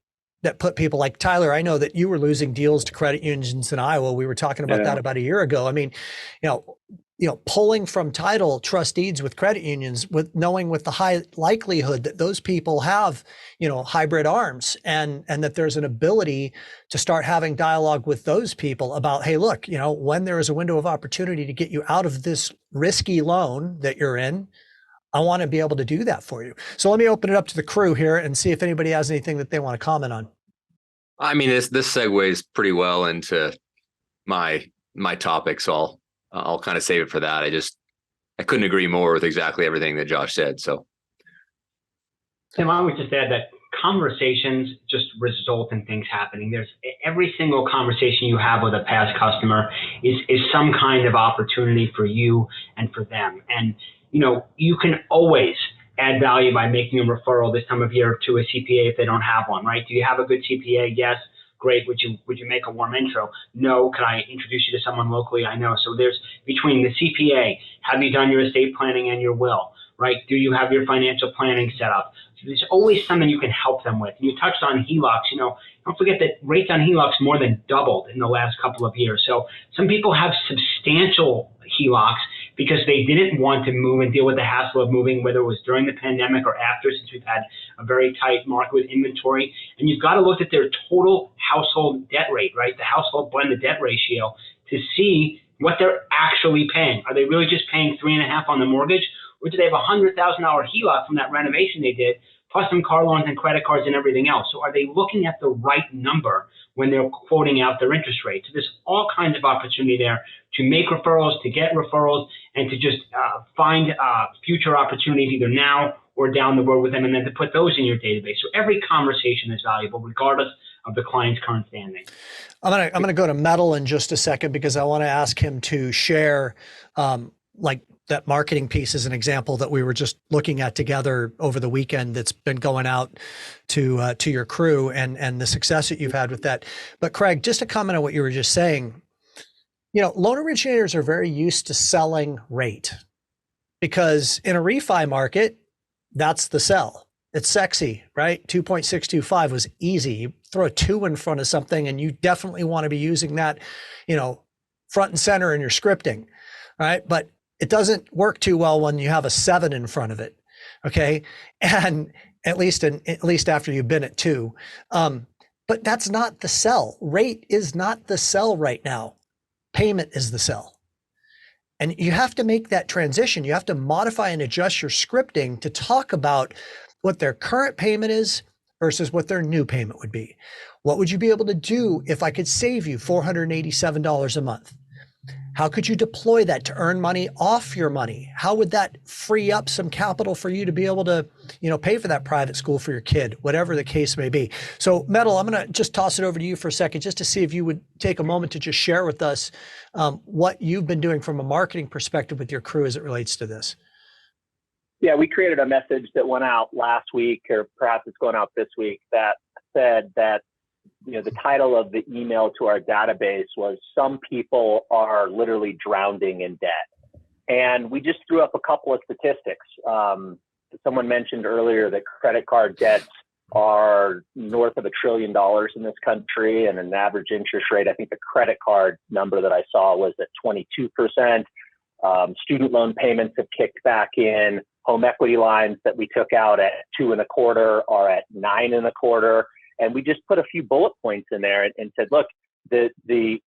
that put people like Tyler. I know that you were losing deals to credit unions in Iowa. We were talking about that about a year ago. I mean, pulling from title trust deeds with credit unions, with knowing with the high likelihood that those people have, hybrid arms, and that there's an ability to start having dialogue with those people about, hey, look, when there is a window of opportunity to get you out of this risky loan that you're in, I want to be able to do that for you. So let me open it up to the crew here and see if anybody has anything that they want to comment on. I mean, this segues pretty well into my topic, so I'll kind of save it for that. I couldn't agree more with exactly everything that Josh said. So, Tim, I would just add that conversations just result in things happening. There's every single conversation you have with a past customer is some kind of opportunity for you and for them. And you can always add value by making a referral this time of year to a CPA if they don't have one, right? Do you have a good CPA? Yes. Great. Would you make a warm intro? No. Can I introduce you to someone locally? I know. So there's between the CPA, have you done your estate planning and your will, right? Do you have your financial planning set up? So there's always something you can help them with. And you touched on HELOCs. Don't forget that rates on HELOCs more than doubled in the last couple of years. So some people have substantial HELOCs because they didn't want to move and deal with the hassle of moving, whether it was during the pandemic or after, since we've had a very tight market with inventory. And you've got to look at their total household debt rate, right? The household blended debt ratio, to see what they're actually paying. Are they really just paying 3.5 on the mortgage? Or do they have a $100,000 HELOC from that renovation they did, plus some car loans and credit cards and everything else? So are they looking at the right number when they're quoting out their interest rate? So there's all kinds of opportunity there to make referrals, to get referrals, and to just find future opportunities either now or down the road with them, and then to put those in your database. So every conversation is valuable, regardless of the client's current standing. I'm gonna go to Metal in just a second, because I want to ask him to share like that marketing piece as an example that we were just looking at together over the weekend that's been going out to your crew, and the success that you've had with that. But Craig, just to comment on what you were just saying, loan originators are very used to selling rate, because in a refi market, that's the sell. It's sexy, right? 2.625 was easy. You throw a 2 in front of something and you definitely want to be using that, front and center in your scripting, right? But it doesn't work too well when you have a 7 in front of it. Okay. And at least after you've been at 2. But that's not the sell. Rate is not the sell right now. Payment is the sell. And you have to make that transition. You have to modify and adjust your scripting to talk about what their current payment is versus what their new payment would be. What would you be able to do if I could save you $487 a month? How could you deploy that to earn money off your money? How would that free up some capital for you to be able to, pay for that private school for your kid, whatever the case may be? So Metal, I'm going to just toss it over to you for a second, just to see if you would take a moment to just share with us what you've been doing from a marketing perspective with your crew as it relates to this. Yeah, we created a message that went out last week, or perhaps it's going out this week, that said that the title of the email to our database was "Some people are literally drowning in debt." And we just threw up a couple of statistics. Someone mentioned earlier that credit card debts are north of $1 trillion in this country, and an average interest rate, I think the credit card number that I saw was at 22%. Student loan payments have kicked back in. Home equity lines that we took out at 2.25 are at 9.25. And we just put a few bullet points in there and said, look, the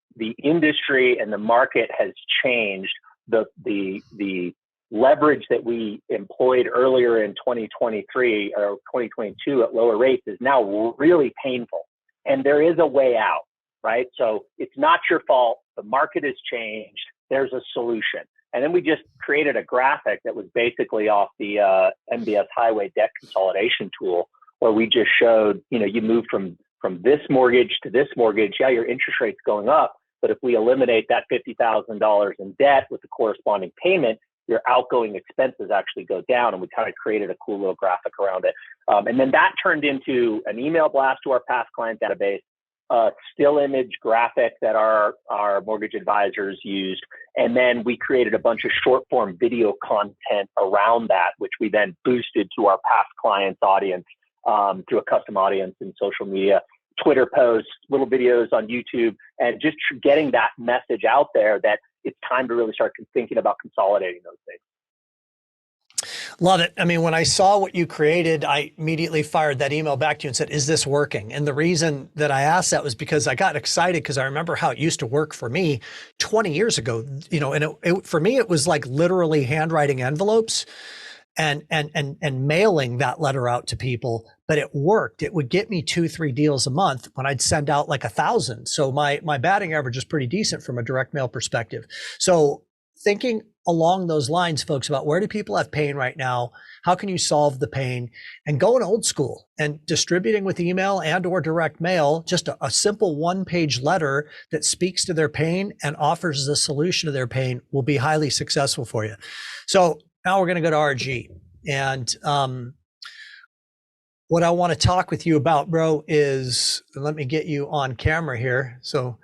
industry and the market has changed. The leverage that we employed earlier in 2023 or 2022 at lower rates is now really painful. And there is a way out, right? So it's not your fault. The market has changed. There's a solution. And then we just created a graphic that was basically off the MBS Highway Debt Consolidation tool, where we just showed, you move from this mortgage to this mortgage. Yeah, your interest rate's going up, but if we eliminate that $50,000 in debt with the corresponding payment, your outgoing expenses actually go down. And we kind of created a cool little graphic around it. And then that turned into an email blast to our past client database, a still image graphic that our mortgage advisors used. And then we created a bunch of short form video content around that, which we then boosted to our past clients audience through a custom audience in social media. Twitter posts, little videos on YouTube, and just getting that message out there that it's time to really start thinking about consolidating those things. Love it. I mean, when I saw what you created, I immediately fired that email back to you and said, is this working? And the reason that I asked that was because I got excited because I remember how it used to work for me 20 years ago, and for me, it was like literally handwriting envelopes and mailing that letter out to people, but it worked. It would get me 2-3 deals a month when I'd send out like 1,000. So my batting average is pretty decent from a direct mail perspective. So thinking along those lines, folks, about where do people have pain right now? How can you solve the pain? And going old school and distributing with email and or direct mail, just a simple 1-page letter that speaks to their pain and offers the solution to their pain will be highly successful for you. So now we're going to go to RG. And what I want to talk with you about, bro, is, let me get you on camera here. So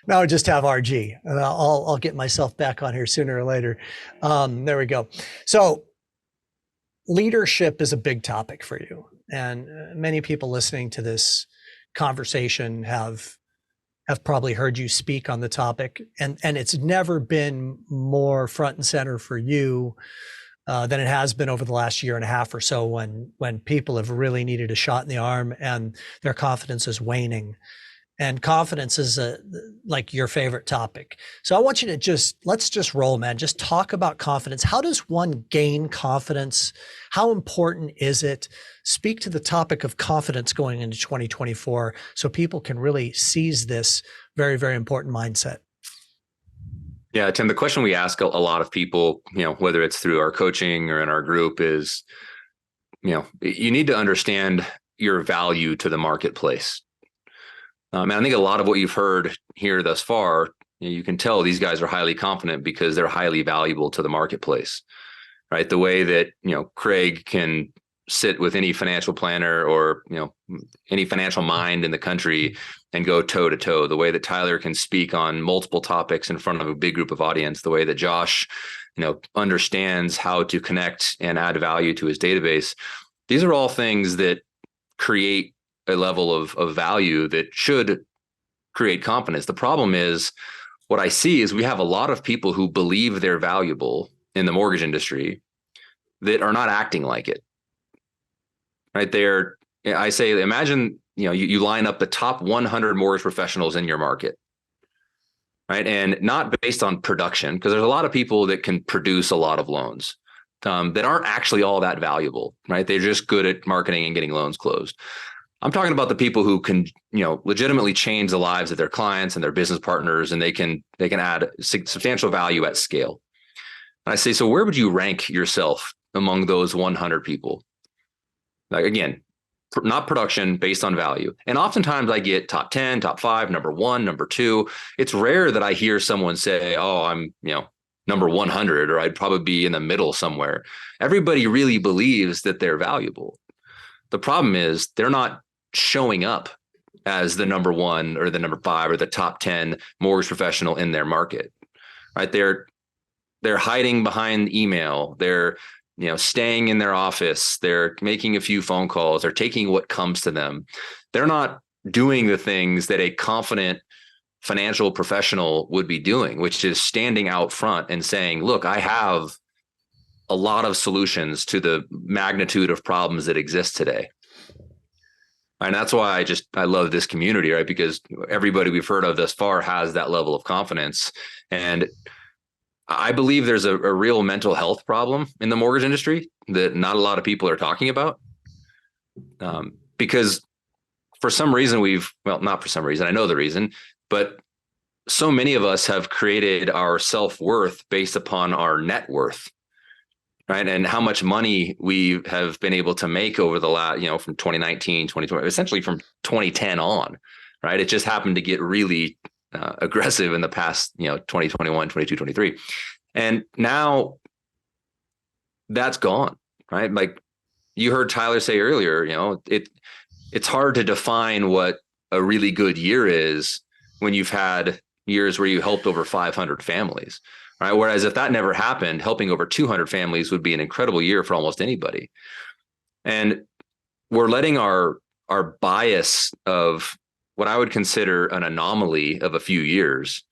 now I just have RG, and I'll get myself back on here sooner or later. There we go. So leadership is a big topic for you, and many people listening to this conversation have probably heard you speak on the topic, and it's never been more front and center for you than it has been over the last year and a half or so, when people have really needed a shot in the arm and their confidence is waning. And confidence is like your favorite topic. So I want you to let's just roll, man. Just talk about confidence. How does one gain confidence? How important is it? Speak to the topic of confidence going into 2024 so people can really seize this very, very important mindset. Yeah, Tim, the question we ask a lot of people, whether it's through our coaching or in our group, is, you need to understand your value to the marketplace. And I think a lot of what you've heard here thus far, you can tell these guys are highly confident because they're highly valuable to the marketplace, right? The way that, Craig can sit with any financial planner or, any financial mind in the country and go toe to toe, the way that Tyler can speak on multiple topics in front of a big group of audience, the way that Josh, understands how to connect and add value to his database. These are all things that create a level of value that should create confidence. The problem is, what I see is we have a lot of people who believe they're valuable in the mortgage industry that are not acting like it. Right? I say, imagine, you line up the top 100 mortgage professionals in your market, right? And not based on production, because there's a lot of people that can produce a lot of loans that aren't actually all that valuable, right? They're just good at marketing and getting loans closed. I'm talking about the people who can, legitimately change the lives of their clients and their business partners, and they can add substantial value at scale. And I say, so where would you rank yourself among those 100 people? Like, again, not production, based on value. And oftentimes I get top 10, top 5, number 1, number 2. It's rare that I hear someone say, oh, I'm, number 100, or I'd probably be in the middle somewhere. Everybody really believes that they're valuable. The problem is they're not showing up as the number 1 or the number 5 or the top 10 mortgage professional in their market, right? They're hiding behind email. They're, staying in their office. They're making a few phone calls. They're taking what comes to them. They're not doing the things that a confident financial professional would be doing, which is standing out front and saying, look, I have a lot of solutions to the magnitude of problems that exist today. And that's why I love this community, right? Because everybody we've heard of thus far has that level of confidence. And I believe there's a real mental health problem in the mortgage industry that not a lot of people are talking about. Because for some reason not for some reason, I know the reason, but so many of us have created our self-worth based upon our net worth. Right. And how much money we have been able to make over the last, from 2019, 2020, essentially from 2010 on. Right. It just happened to get really aggressive in the past, 2021, 22, 23. And now that's gone. Right. Like you heard Tyler say earlier, it's hard to define what a really good year is when you've had years where you helped over 500 families. Right. Whereas if that never happened, helping over 200 families would be an incredible year for almost anybody. And we're letting our bias of what I would consider an anomaly of a few years.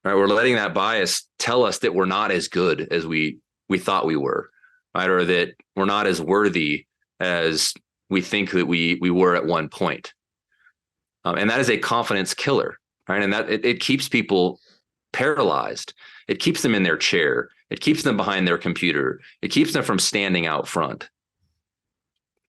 Right? We're letting that bias tell us that we're not as good as we thought we were, right? Or that we're not as worthy as we think that we were at one point. And that is a confidence killer, right? And that it keeps people paralyzed. It keeps them in their chair. It keeps them behind their computer. It keeps them from standing out front.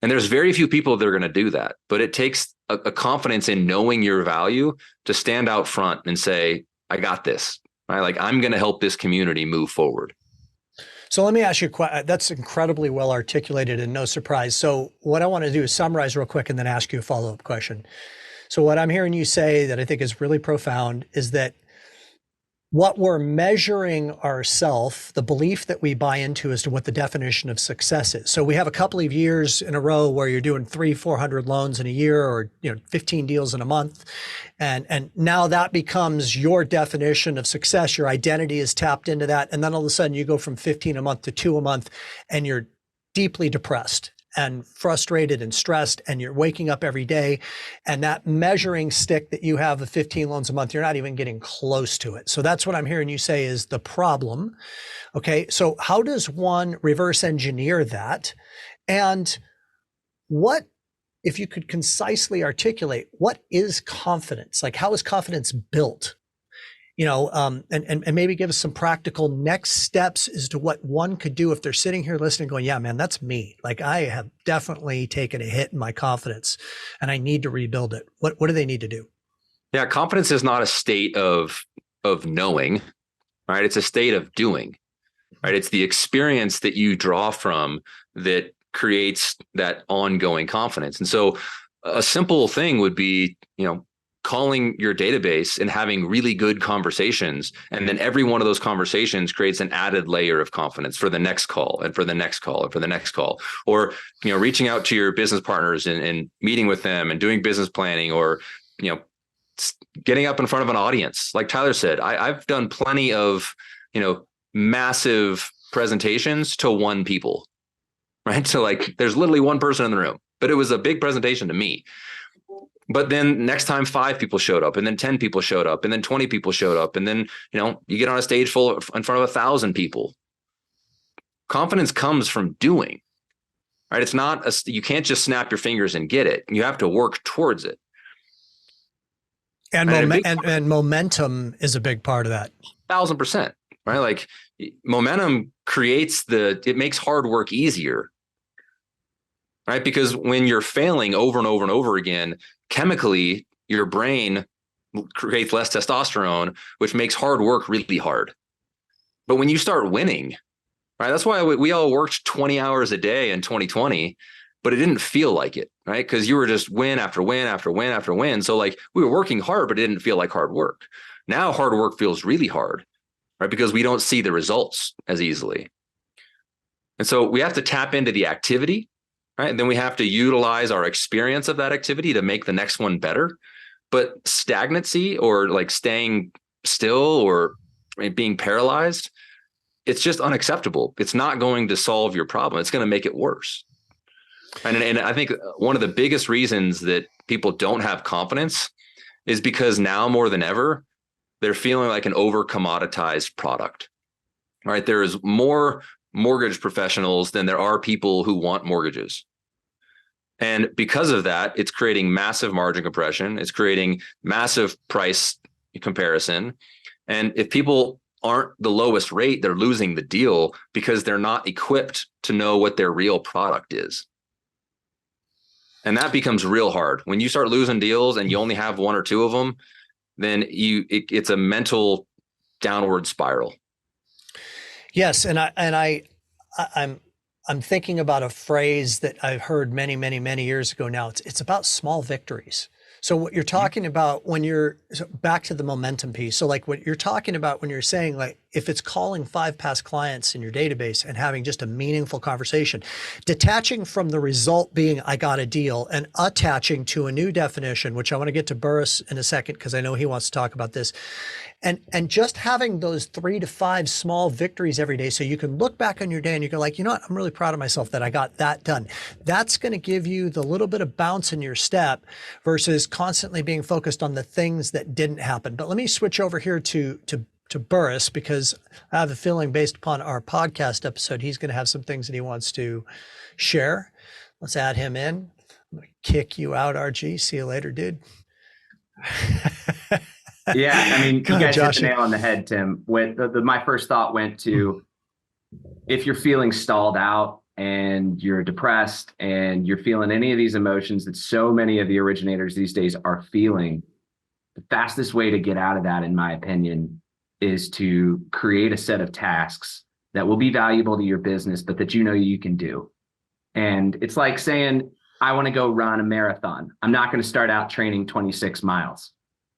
And there's very few people that are going to do that, but it takes a confidence in knowing your value to stand out front and say, I got this, right? Like, I'm going to help this community move forward. So let me ask you, that's incredibly well articulated and no surprise. So what I want to do is summarize real quick and then ask you a follow-up question. So what I'm hearing you say that I think is really profound is that what we're measuring ourselves, the belief that we buy into as to what the definition of success is. So we have a couple of years in a row where you're doing 300-400 loans in a year, or 15 deals in a month. And now that becomes your definition of success. Your identity is tapped into that. And then all of a sudden you go from 15 a month to 2 a month, and you're deeply depressed and frustrated and stressed, and you're waking up every day, and that measuring stick that you have of 15 loans a month, you're not even getting close to it. So that's what I'm hearing you say is the problem. Okay. So how does one reverse engineer that? And what, if you could concisely articulate, what is confidence? Like, how is confidence built? And maybe give us some practical next steps as to what one could do if they're sitting here listening going, yeah, man, that's me. Like, I have definitely taken a hit in my confidence and I need to rebuild it. What do they need to do? Yeah. Confidence is not a state of knowing, right? It's a state of doing, right? It's the experience that you draw from that creates that ongoing confidence. And so a simple thing would be, calling your database and having really good conversations. And then every one of those conversations creates an added layer of confidence for the next call and for the next call and for the next call. Or, reaching out to your business partners and meeting with them and doing business planning, or, getting up in front of an audience. Like Tyler said, I've done plenty of, massive presentations to one people, right? So like there's literally one person in the room, but it was a big presentation to me. But then next time 5 people showed up, and then 10 people showed up, and then 20 people showed up. And then, you get on a stage in front of 1,000 people. Confidence comes from doing, right? It's not, you can't just snap your fingers and get it. You have to work towards it. And momentum is a big part of that. 1,000%, right? Like, momentum it makes hard work easier, right? Because when you're failing over and over and over again, chemically, your brain creates less testosterone, which makes hard work really hard. But when you start winning, right? That's why we all worked 20 hours a day in 2020, but it didn't feel like it, right? Because you were just win after win after win after win. So like, we were working hard, but it didn't feel like hard work. Now hard work feels really hard, right? Because we don't see the results as easily. And so we have to tap into the activity, right? And then we have to utilize our experience of that activity to make the next one better. But stagnancy, or like staying still, or being paralyzed, it's just unacceptable. It's not going to solve your problem. It's going to make it worse. And I think one of the biggest reasons that people don't have confidence is because now more than ever, they're feeling like an over commoditized product, right? There is more mortgage professionals than there are people who want mortgages. And because of that, it's creating massive margin compression. It's creating massive price comparison. And if people aren't the lowest rate, they're losing the deal because they're not equipped to know what their real product is. And that becomes real hard. When you start losing deals and you only have 1 or 2 of them, then it's a mental downward spiral. Yes. And I'm thinking about a phrase that I've heard many, many, many years ago now. It's about small victories. So what you're talking about when you're back to the momentum piece. So like what you're talking about when you're saying like, if it's calling 5 past clients in your database and having just a meaningful conversation, detaching from the result being I got a deal and attaching to a new definition, which I want to get to Burris in a second because I know he wants to talk about this. And just having those 3 to 5 small victories every day so you can look back on your day and you go like, you know what, I'm really proud of myself that I got that done. That's going to give you the little bit of bounce in your step versus constantly being focused on the things that didn't happen. But let me switch over here to Burris, because I have a feeling based upon our podcast episode, he's going to have some things that he wants to share. Let's add him in. I'm going to kick you out, RG. See you later, dude. Yeah, I mean, you guys hit Josh. the nail on the head, Tim. When my first thought went to, if you're feeling stalled out and you're depressed and you're feeling any of these emotions that so many of the originators these days are feeling, the fastest way to get out of that, in my opinion, is to create a set of tasks that will be valuable to your business, but that you know you can do. And it's like saying, I want to go run a marathon. I'm not going to start out training 26 miles.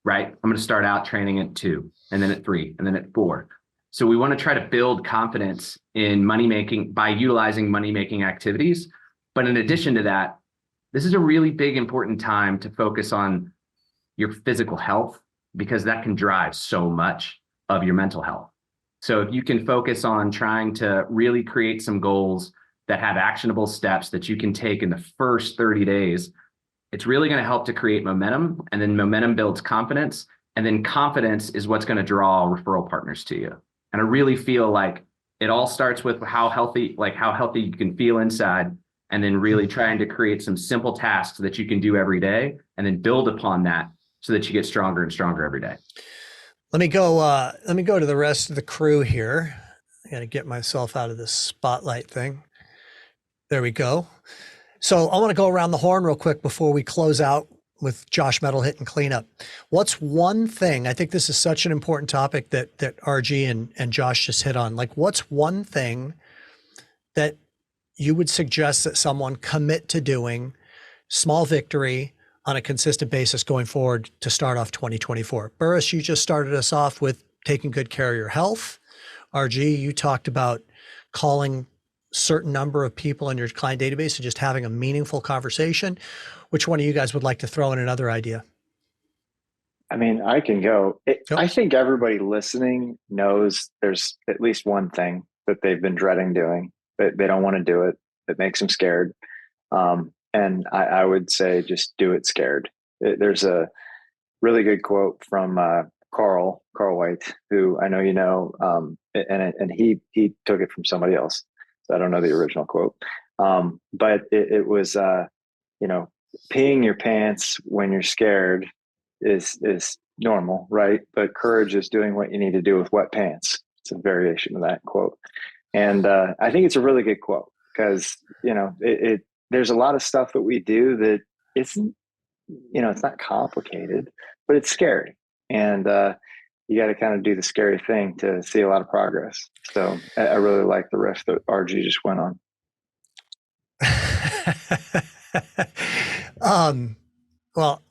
Right? I'm going to start out training at 2, and then at 3, and then at 4. So we want to try to build confidence in money making by utilizing money making activities. But in addition to that, this is a really big, important time to focus on your physical health, because that can drive so much of your mental health. So if you can focus on trying to really create some goals that have actionable steps that you can take in the first 30 days, it's really going to help to create momentum, and then momentum builds confidence, and then confidence is what's going to draw referral partners to you. And I really feel like it all starts with how healthy you can feel inside, and then really trying to create some simple tasks that you can do every day, and then build upon that so that you get stronger and stronger every day. Let me go to the rest of the crew here. I got to get myself out of this spotlight thing. There we go. So I want to go around the horn real quick before we close out with Josh Metal hitting cleanup. What's one thing, I think this is such an important topic that RG and Josh just hit on. Like, what's one thing that you would suggest that someone commit to doing, small victory, on a consistent basis going forward to start off 2024? Burris, you just started us off with taking good care of your health. RG, you talked about calling certain number of people in your client database and just having a meaningful conversation. Which one of you guys would like to throw in another idea? I mean, I can go. I think everybody listening knows there's at least one thing that they've been dreading doing, but they don't want to do it. It makes them scared. And I would say just do it scared. There's a really good quote from Carl White, who I know you know, and he took it from somebody else. So I don't know the original quote, but it was, peeing your pants when you're scared is normal, right? But courage is doing what you need to do with wet pants. It's a variation of that quote. And I think it's a really good quote because, there's a lot of stuff that we do that isn't, it's not complicated, but it's scary. And you got to kind of do the scary thing to see a lot of progress. So I really like the riff that RG just went on. Well,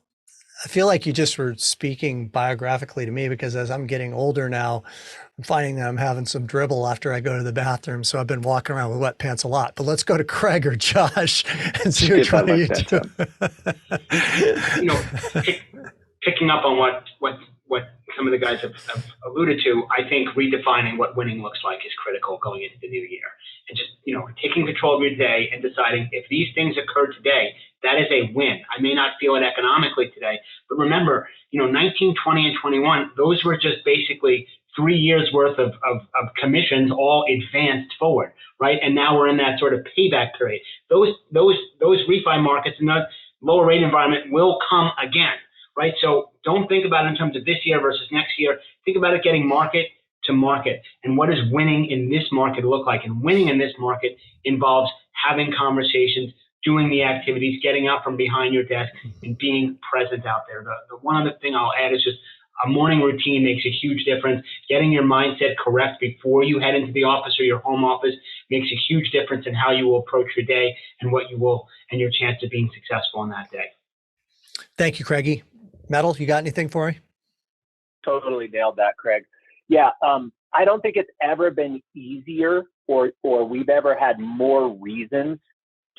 I feel like you just were speaking biographically to me, because as I'm getting older now, I'm finding that I'm having some dribble after I go to the bathroom. So I've been walking around with wet pants a lot. But let's go to Craig or Josh and see which one of you do. Picking up on what some of the guys have alluded to, I think redefining what winning looks like is critical going into the new year. And just, taking control of your day and deciding if these things occur today, that is a win. I may not feel it economically today, but remember, 19, 20, and 21, those were just basically 3 years worth of commissions all advanced forward, right? And now we're in that sort of payback period. Those refi markets in the lower rate environment will come again, right? So don't think about it in terms of this year versus next year. Think about it getting market to market. And what does winning in this market look like? And winning in this market involves having conversations, doing the activities, getting out from behind your desk, and being present out there. The one other thing I'll add is just a morning routine makes a huge difference. Getting your mindset correct before you head into the office or your home office makes a huge difference in how you will approach your day and and your chance of being successful in that day. Thank you, Craigie. Metal, you got anything for me? Totally nailed that, Craig. Yeah, I don't think it's ever been easier or we've ever had more reasons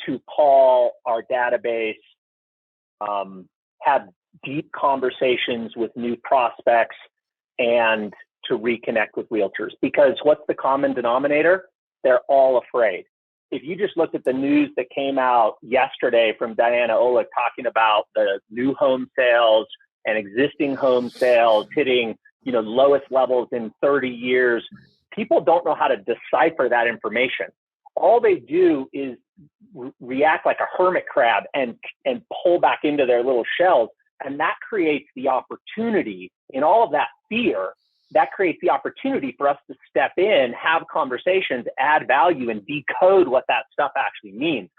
to call our database, have deep conversations with new prospects, and to reconnect with realtors. Because what's the common denominator? They're all afraid. If you just looked at the news that came out yesterday from Diana Olick talking about the new home sales and existing home sales hitting, lowest levels in 30 years, people don't know how to decipher that information. All they do is react like a hermit crab and pull back into their little shells. And that creates the opportunity in all of that fear. That creates the opportunity for us to step in, have conversations, add value, and decode what that stuff actually means.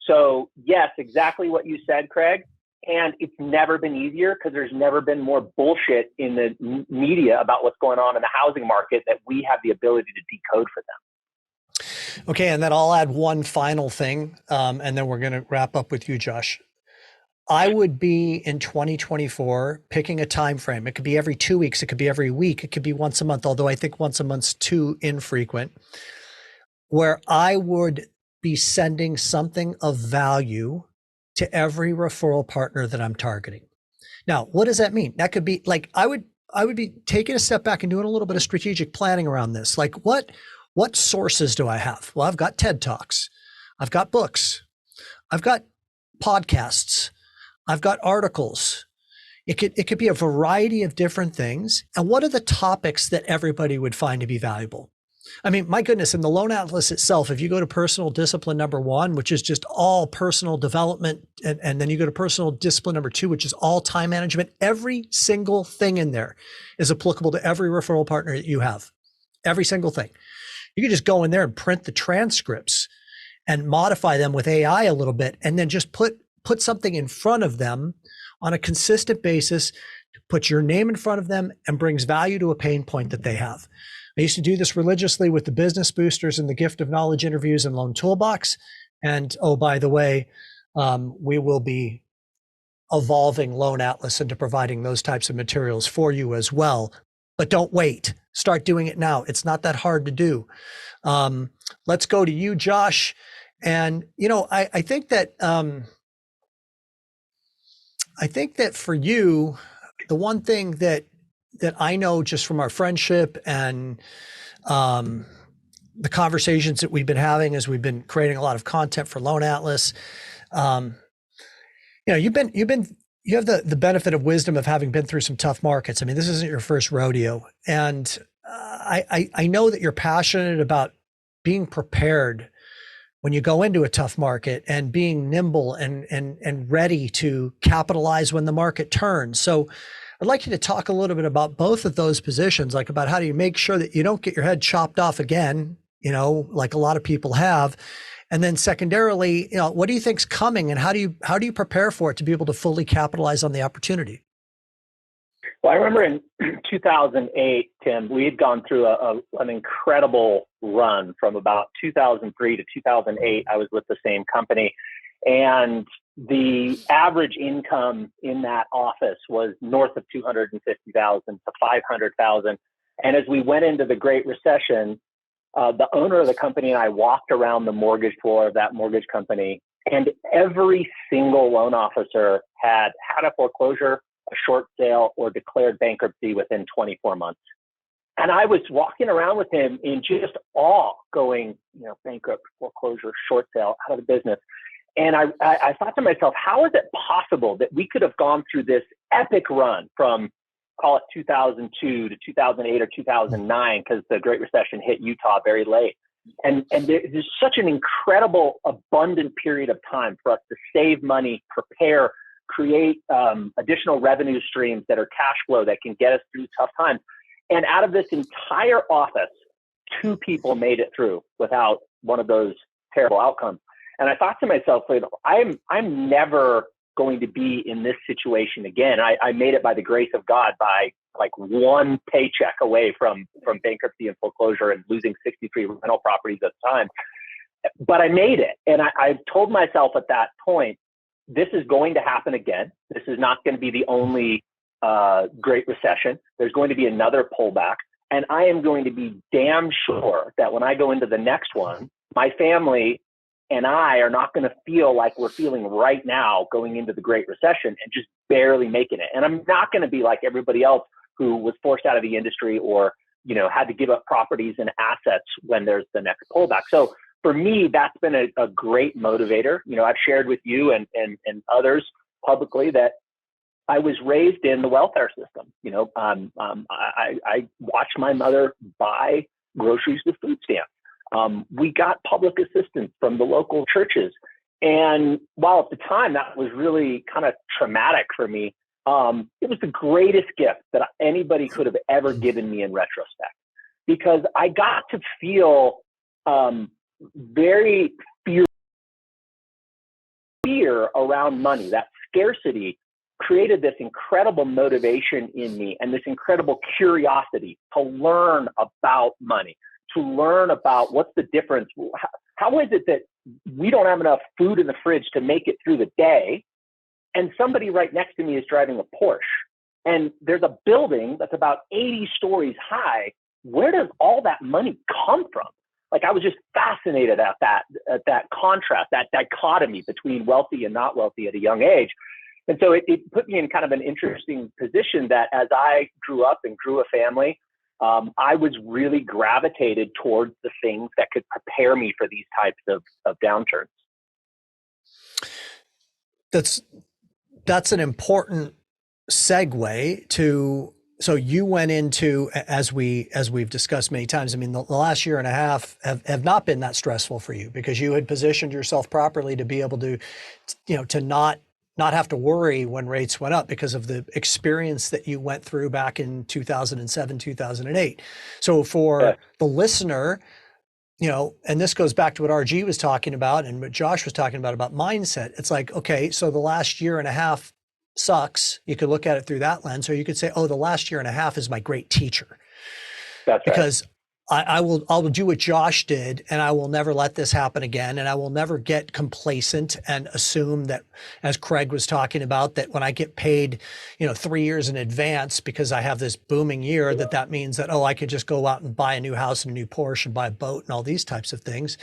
So yes, exactly what you said, Craig. And it's never been easier because there's never been more bullshit in the media about what's going on in the housing market that we have the ability to decode for them. Okay, and then I'll add one final thing, and then we're going to wrap up with you, Josh. I would be in 2024 picking a time frame. It could be every 2 weeks. It could be every week. It could be once a month, although I think once a month's too infrequent, where I would be sending something of value to every referral partner that I'm targeting. Now, what does that mean? That could be like, I would be taking a step back and doing a little bit of strategic planning around this. Like what sources do I have? Well, I've got TED Talks. I've got books. I've got podcasts. I've got articles. It could be a variety of different things. And what are the topics that everybody would find to be valuable? I mean, my goodness, in the loan atlas itself, if you go to personal discipline number 1, which is just all personal development, and then you go to personal discipline number 2, which is all time management, every single thing in there is applicable to every referral partner that you have. Every single thing. You can just go in there and print the transcripts and modify them with AI a little bit, and then just put something in front of them on a consistent basis, put your name in front of them, and brings value to a pain point that they have. I used to do this religiously with the business boosters and the gift of knowledge interviews and loan toolbox. And oh, by the way, we will be evolving Loan Atlas into providing those types of materials for you as well. But don't wait. Start doing it now. It's not that hard to do. Let's go to you, Josh. And, I think that for you, the one thing that I know just from our friendship and the conversations that we've been having as we've been creating a lot of content for Loan Atlas, you have the benefit of wisdom of having been through some tough markets. I mean, this isn't your first rodeo, and I know that you're passionate about being prepared when you go into a tough market and being nimble and ready to capitalize when the market turns. So I'd like you to talk a little bit about both of those positions, like about how do you make sure that you don't get your head chopped off again, like a lot of people have. And then secondarily, what do you think's coming, and how do you prepare for it to be able to fully capitalize on the opportunity? Well, I remember in 2008, Tim, we had gone through an incredible run from about 2003 to 2008. I was with the same company, and the average income in that office was north of 250,000 to 500,000. And as we went into the Great Recession, the owner of the company and I walked around the mortgage floor of that mortgage company, and every single loan officer had a foreclosure, a short sale, or declared bankruptcy within 24 months. And I was walking around with him in just awe, going, bankrupt, foreclosure, short sale, out of the business. And I thought to myself, how is it possible that we could have gone through this epic run from, call it 2002 to 2008 or 2009, because the Great Recession hit Utah very late. And there's such an incredible, abundant period of time for us to save money, prepare, create additional revenue streams that are cash flow that can get us through tough times. And out of this entire office, 2 people made it through without one of those terrible outcomes. And I thought to myself, I'm never going to be in this situation again. I made it by the grace of God, by like one paycheck away from bankruptcy and foreclosure and losing 63 rental properties at the time. But I made it. And I told myself at that point, this is going to happen again. This is not going to be the only Great Recession. There's going to be another pullback. And I am going to be damn sure that when I go into the next one, my family and I are not going to feel like we're feeling right now going into the Great Recession and just barely making it. And I'm not going to be like everybody else who was forced out of the industry or, had to give up properties and assets when there's the next pullback. So for me, that's been a great motivator. I've shared with you and others publicly that I was raised in the welfare system. I watched my mother buy groceries with food stamps. We got public assistance from the local churches. And while at the time that was really kind of traumatic for me, it was the greatest gift that anybody could have ever given me in retrospect, because I got to feel very fear around money. That scarcity created this incredible motivation in me and this incredible curiosity to learn about money, to learn about what's the difference. How is it that we don't have enough food in the fridge to make it through the day, and somebody right next to me is driving a Porsche, and there's a building that's about 80 stories high? Where does all that money come from? Like, I was just fascinated at that contrast, that dichotomy between wealthy and not wealthy at a young age. And so it put me in kind of an interesting position that as I grew up and grew a family, I was really gravitated towards the things that could prepare me for these types of downturns. That's an important segue to, so you went into, as we've discussed many times, I mean, the last year and a half have not been that stressful for you, because you had positioned yourself properly to be able to, to not have to worry when rates went up because of the experience that you went through back in 2007, 2008. So for the listener, and this goes back to what RG was talking about and what Josh was talking about mindset. It's like, okay, so the last year and a half sucks. You could look at it through that lens, or you could say, oh, the last year and a half is my great teacher. That's because I will do what Josh did, and I will never let this happen again. And I will never get complacent and assume that, as Craig was talking about, that when I get paid, 3 years in advance because I have this booming year, that means that, I could just go out and buy a new house and a new Porsche and buy a boat and all these types of things.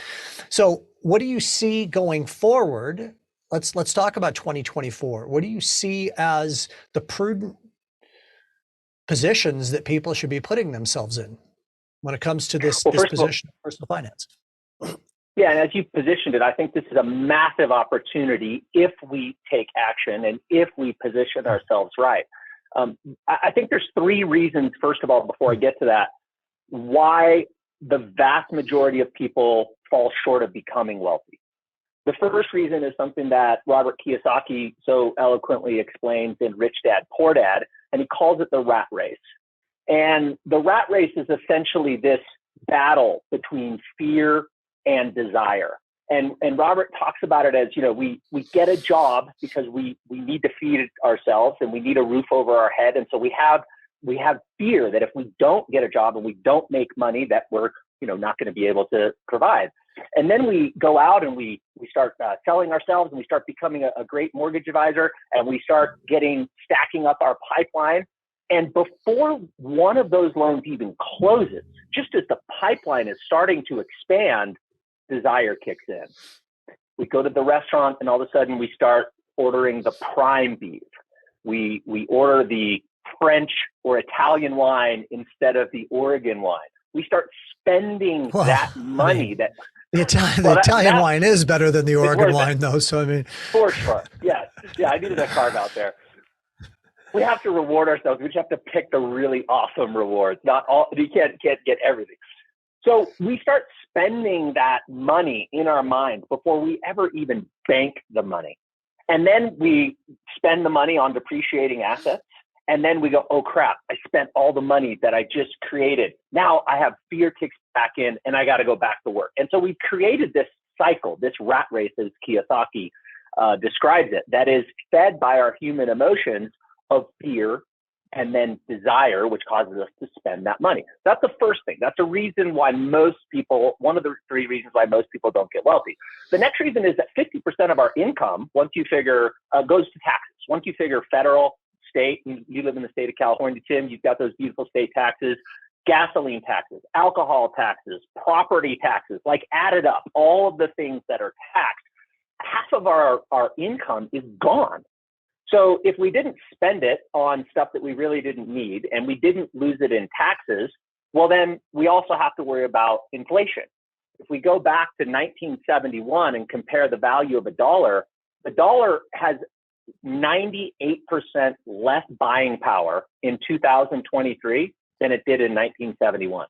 So what do you see going forward? Let's talk about 2024. What do you see as the prudent positions that people should be putting themselves in when it comes to this position of personal finance? Yeah, and as you positioned it, I think this is a massive opportunity if we take action and if we position ourselves right. I think there's 3 reasons, first of all, before I get to that, why the vast majority of people fall short of becoming wealthy. The first reason is something that Robert Kiyosaki so eloquently explains in Rich Dad, Poor Dad, and he calls it the rat race. And the rat race is essentially this battle between fear and desire. And Robert talks about it as, we get a job because we need to feed ourselves and we need a roof over our head. And so we have fear that if we don't get a job and we don't make money, that we're, not going to be able to provide. And then we go out and we start selling ourselves, and we start becoming a great mortgage advisor, and we start stacking up our pipeline. And before one of those loans even closes, just as the pipeline is starting to expand, desire kicks in. We go to the restaurant, and all of a sudden we start ordering the prime beef. We order the French or Italian wine instead of the Oregon wine. We start spending that money. The Italian wine is better than the Oregon wine, though. So I mean, for sure, yeah. I needed a carve out there. We have to reward ourselves. We just have to pick the really awesome rewards. Not all. You can't get everything. So we start spending that money in our minds before we ever even bank the money, and then we spend the money on depreciating assets. And then we go, oh crap, I spent all the money that I just created. Now I have fear kicks back in and I got to go back to work. And so we've created this cycle, this rat race, as Kiyosaki describes it, that is fed by our human emotions of fear and then desire, which causes us to spend that money. That's the first thing. That's a reason why one of the 3 reasons why most people don't get wealthy. The next reason is that 50% of our income, once you figure, goes to taxes. Once you figure federal, state, you live in the state of California, Tim, you've got those beautiful state taxes. gasoline taxes, alcohol taxes, property taxes, like added up, all of the things that are taxed, half of our income is gone. So if we didn't spend it on stuff that we really didn't need and we didn't lose it in taxes, well, then we also have to worry about inflation. If we go back to 1971 and compare the value of the dollar has 98% less buying power in 2023 than it did in 1971.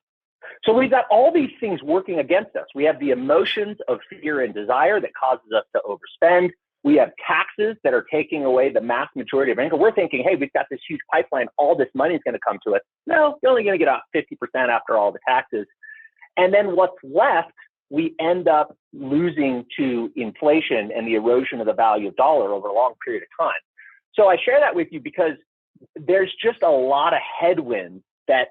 So we've got all these things working against us. We have the emotions of fear and desire that causes us to overspend. We have taxes that are taking away the mass majority of income. We're thinking, hey, we've got this huge pipeline. All this money is going to come to us. No, you're only going to get out 50% after all the taxes. And then what's left, we end up losing to inflation and the erosion of the value of dollar over a long period of time. So I share that with you because there's just a lot of headwinds that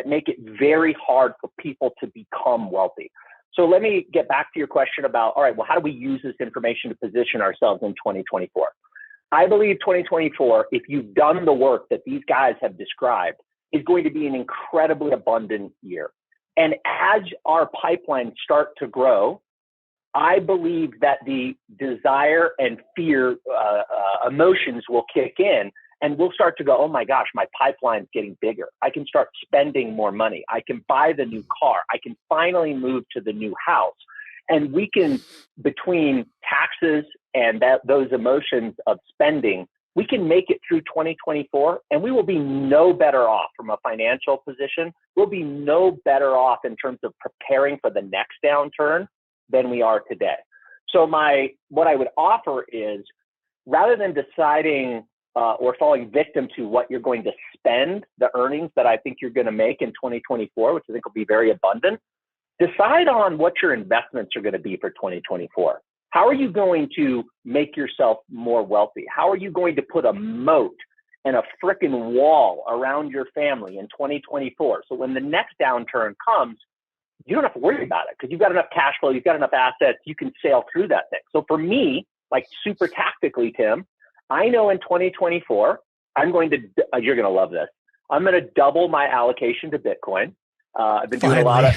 make it very hard for people to become wealthy. So let me get back to your question about, all right, well, how do we use this information to position ourselves in 2024? I believe 2024, if you've done the work that these guys have described, is going to be an incredibly abundant year. And as our pipelines start to grow, I believe that the desire and fear emotions will kick in, and we'll start to go, oh my gosh, my pipeline's getting bigger. I can start spending more money. I can buy the new car. I can finally move to the new house. And we can, between taxes and those emotions of spending, we can make it through 2024, and we will be no better off from a financial position. We'll be no better off in terms of preparing for the next downturn than we are today. So what I would offer is, rather than deciding or falling victim to what you're going to spend, the earnings that I think you're going to make in 2024, which I think will be very abundant, decide on what your investments are going to be for 2024. How are you going to make yourself more wealthy? How are you going to put a moat and a frickin' wall around your family in 2024? So when the next downturn comes, you don't have to worry about it because you've got enough cash flow, you've got enough assets, you can sail through that thing. So for me, like super tactically, Tim, I know in 2024, I'm going to, you're going to love this. I'm going to double my allocation to Bitcoin. I've been doing a lot of,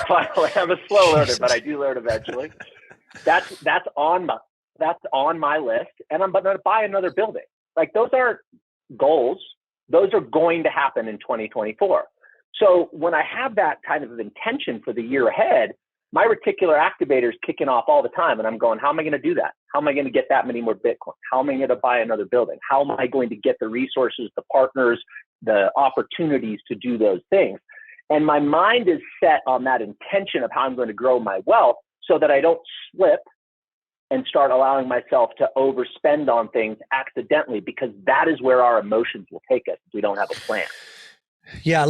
finally, I'm a slow learner, but I do learn eventually. That's on my list, and I'm going to buy another building. Like, those aren't goals; those are going to happen in 2024. So when I have that kind of intention for the year ahead, my reticular activator is kicking off all the time, and I'm going, how am I going to do that? How am I going to get that many more Bitcoin? How am I going to buy another building? How am I going to get the resources, the partners, the opportunities to do those things? And my mind is set on that intention of how I'm going to grow my wealth, so that I don't slip and start allowing myself to overspend on things accidentally, because that is where our emotions will take us if we don't have a plan. Yeah,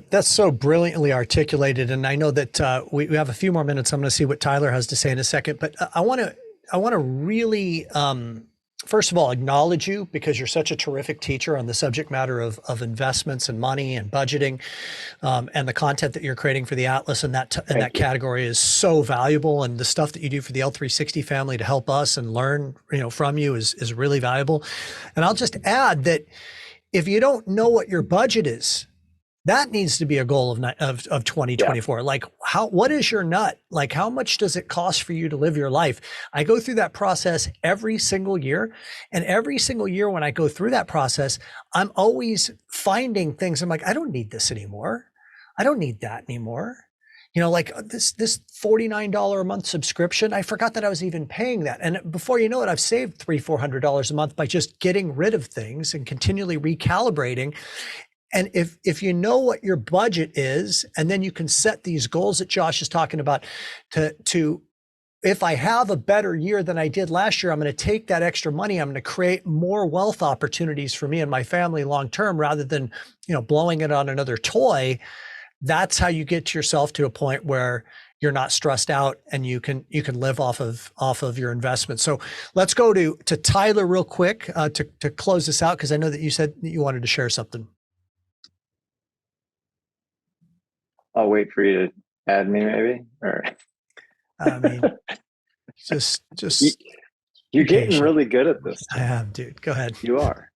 that's so brilliantly articulated. And I know that we have a few more minutes. I'm going to see what Tyler has to say in a second, but I want to really, first of all, acknowledge you, because you're such a terrific teacher on the subject matter of investments and money and budgeting, and the content that you're creating for the Atlas and that category is so valuable. And the stuff that you do for the L360 family to help us and learn, from you is really valuable. And I'll just add that if you don't know what your budget is, that needs to be a goal of 2024. Yeah. Like, what is your nut? Like, how much does it cost for you to live your life? I go through that process every single year. And every single year when I go through that process, I'm always finding things. I'm like, I don't need this anymore. I don't need that anymore. Like this $49 a month subscription, I forgot that I was even paying that. And before you know it, I've saved $300-400 a month by just getting rid of things and continually recalibrating. And if you know what your budget is, and then you can set these goals that Josh is talking about to if I have a better year than I did last year, I'm going to take that extra money. I'm going to create more wealth opportunities for me and my family long term, rather than, blowing it on another toy. That's how you get yourself to a point where you're not stressed out and you can live off of your investment. So let's go to Tyler real quick to close this out, because I know that you said that you wanted to share something. I'll wait for you to add me, maybe. Or I mean, just you're getting really good at this. I am, dude. Go ahead. You are.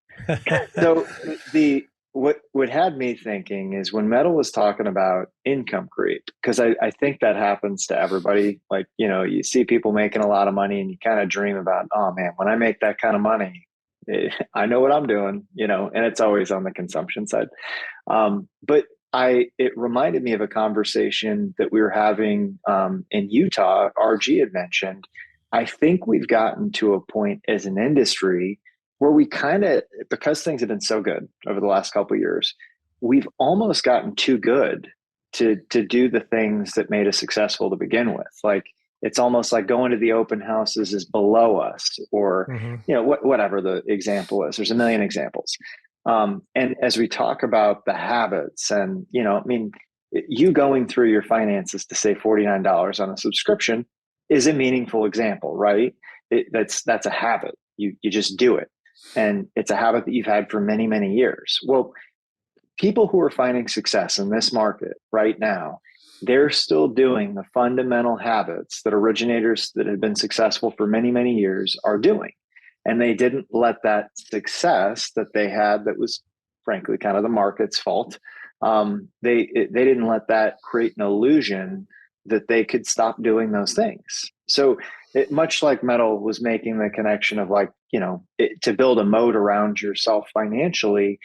So the what had me thinking is when Metal was talking about income creep, because I think that happens to everybody. Like, you see people making a lot of money and you kind of dream about, oh man, when I make that kind of money, I know what I'm doing, and it's always on the consumption side. But it reminded me of a conversation that we were having in Utah. RG had mentioned, I think we've gotten to a point as an industry where we kind of, because things have been so good over the last couple of years, we've almost gotten too good to do the things that made us successful to begin with. Like, it's almost like going to the open houses is below us, or whatever the example is. There's a million examples. And as we talk about the habits, and you going through your finances to save $49 on a subscription is a meaningful example, right? That's a habit. You just do it. And it's a habit that you've had for many, many years. Well, people who are finding success in this market right now, they're still doing the fundamental habits that originators that have been successful for many, many years are doing. And they didn't let that success that they had, that was frankly kind of the market's fault, they didn't let that create an illusion that they could stop doing those things. So much like Metal was making the connection of to build a moat around yourself financially,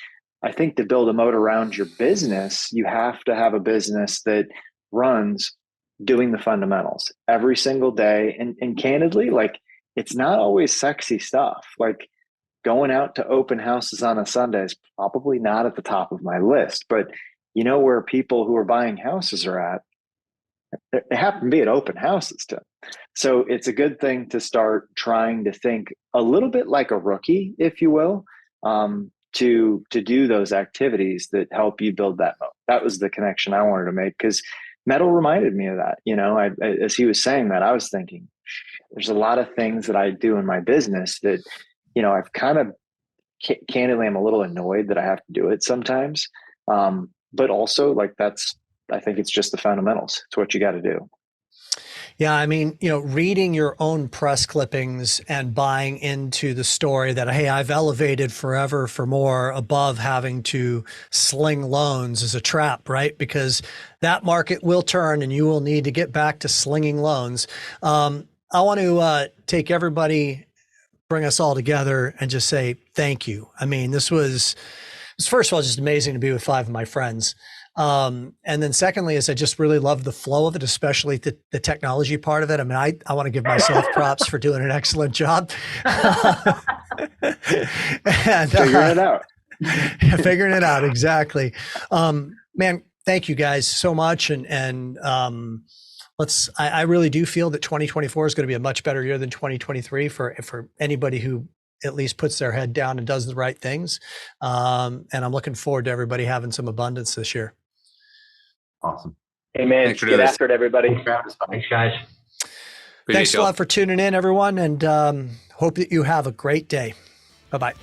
I think to build a moat around your business, you have to have a business that runs doing the fundamentals every single day. And candidly, it's not always sexy stuff. Like, going out to open houses on a Sunday is probably not at the top of my list, but where people who are buying houses are at, they happen to be at open houses too. So it's a good thing to start trying to think a little bit like a rookie, if you will, to do those activities that help you build that moat. That was the connection I wanted to make, because Metal reminded me of that. As he was saying that, I was thinking, there's a lot of things that I do in my business that, I've kind of candidly, I'm a little annoyed that I have to do it sometimes. But also, I think it's just the fundamentals. It's what you got to do. Yeah, reading your own press clippings and buying into the story that, hey, I've elevated forever for more above having to sling loans is a trap, right? Because that market will turn and you will need to get back to slinging loans. I want to take everybody, bring us all together and just say thank you. This was first of all just amazing to be with 5 of my friends. And then secondly, is I just really love the flow of it, especially the technology part of it. I want to give myself props for doing an excellent job. And, figuring it out. Figuring it out. Exactly. Man, thank you guys so much. And I really do feel that 2024 is going to be a much better year than 2023 for anybody who at least puts their head down and does the right things. And I'm looking forward to everybody having some abundance this year. Awesome. Amen. Get after it, everybody. Thanks, guys. Thanks a lot for tuning in, everyone, and hope that you have a great day. Bye-bye.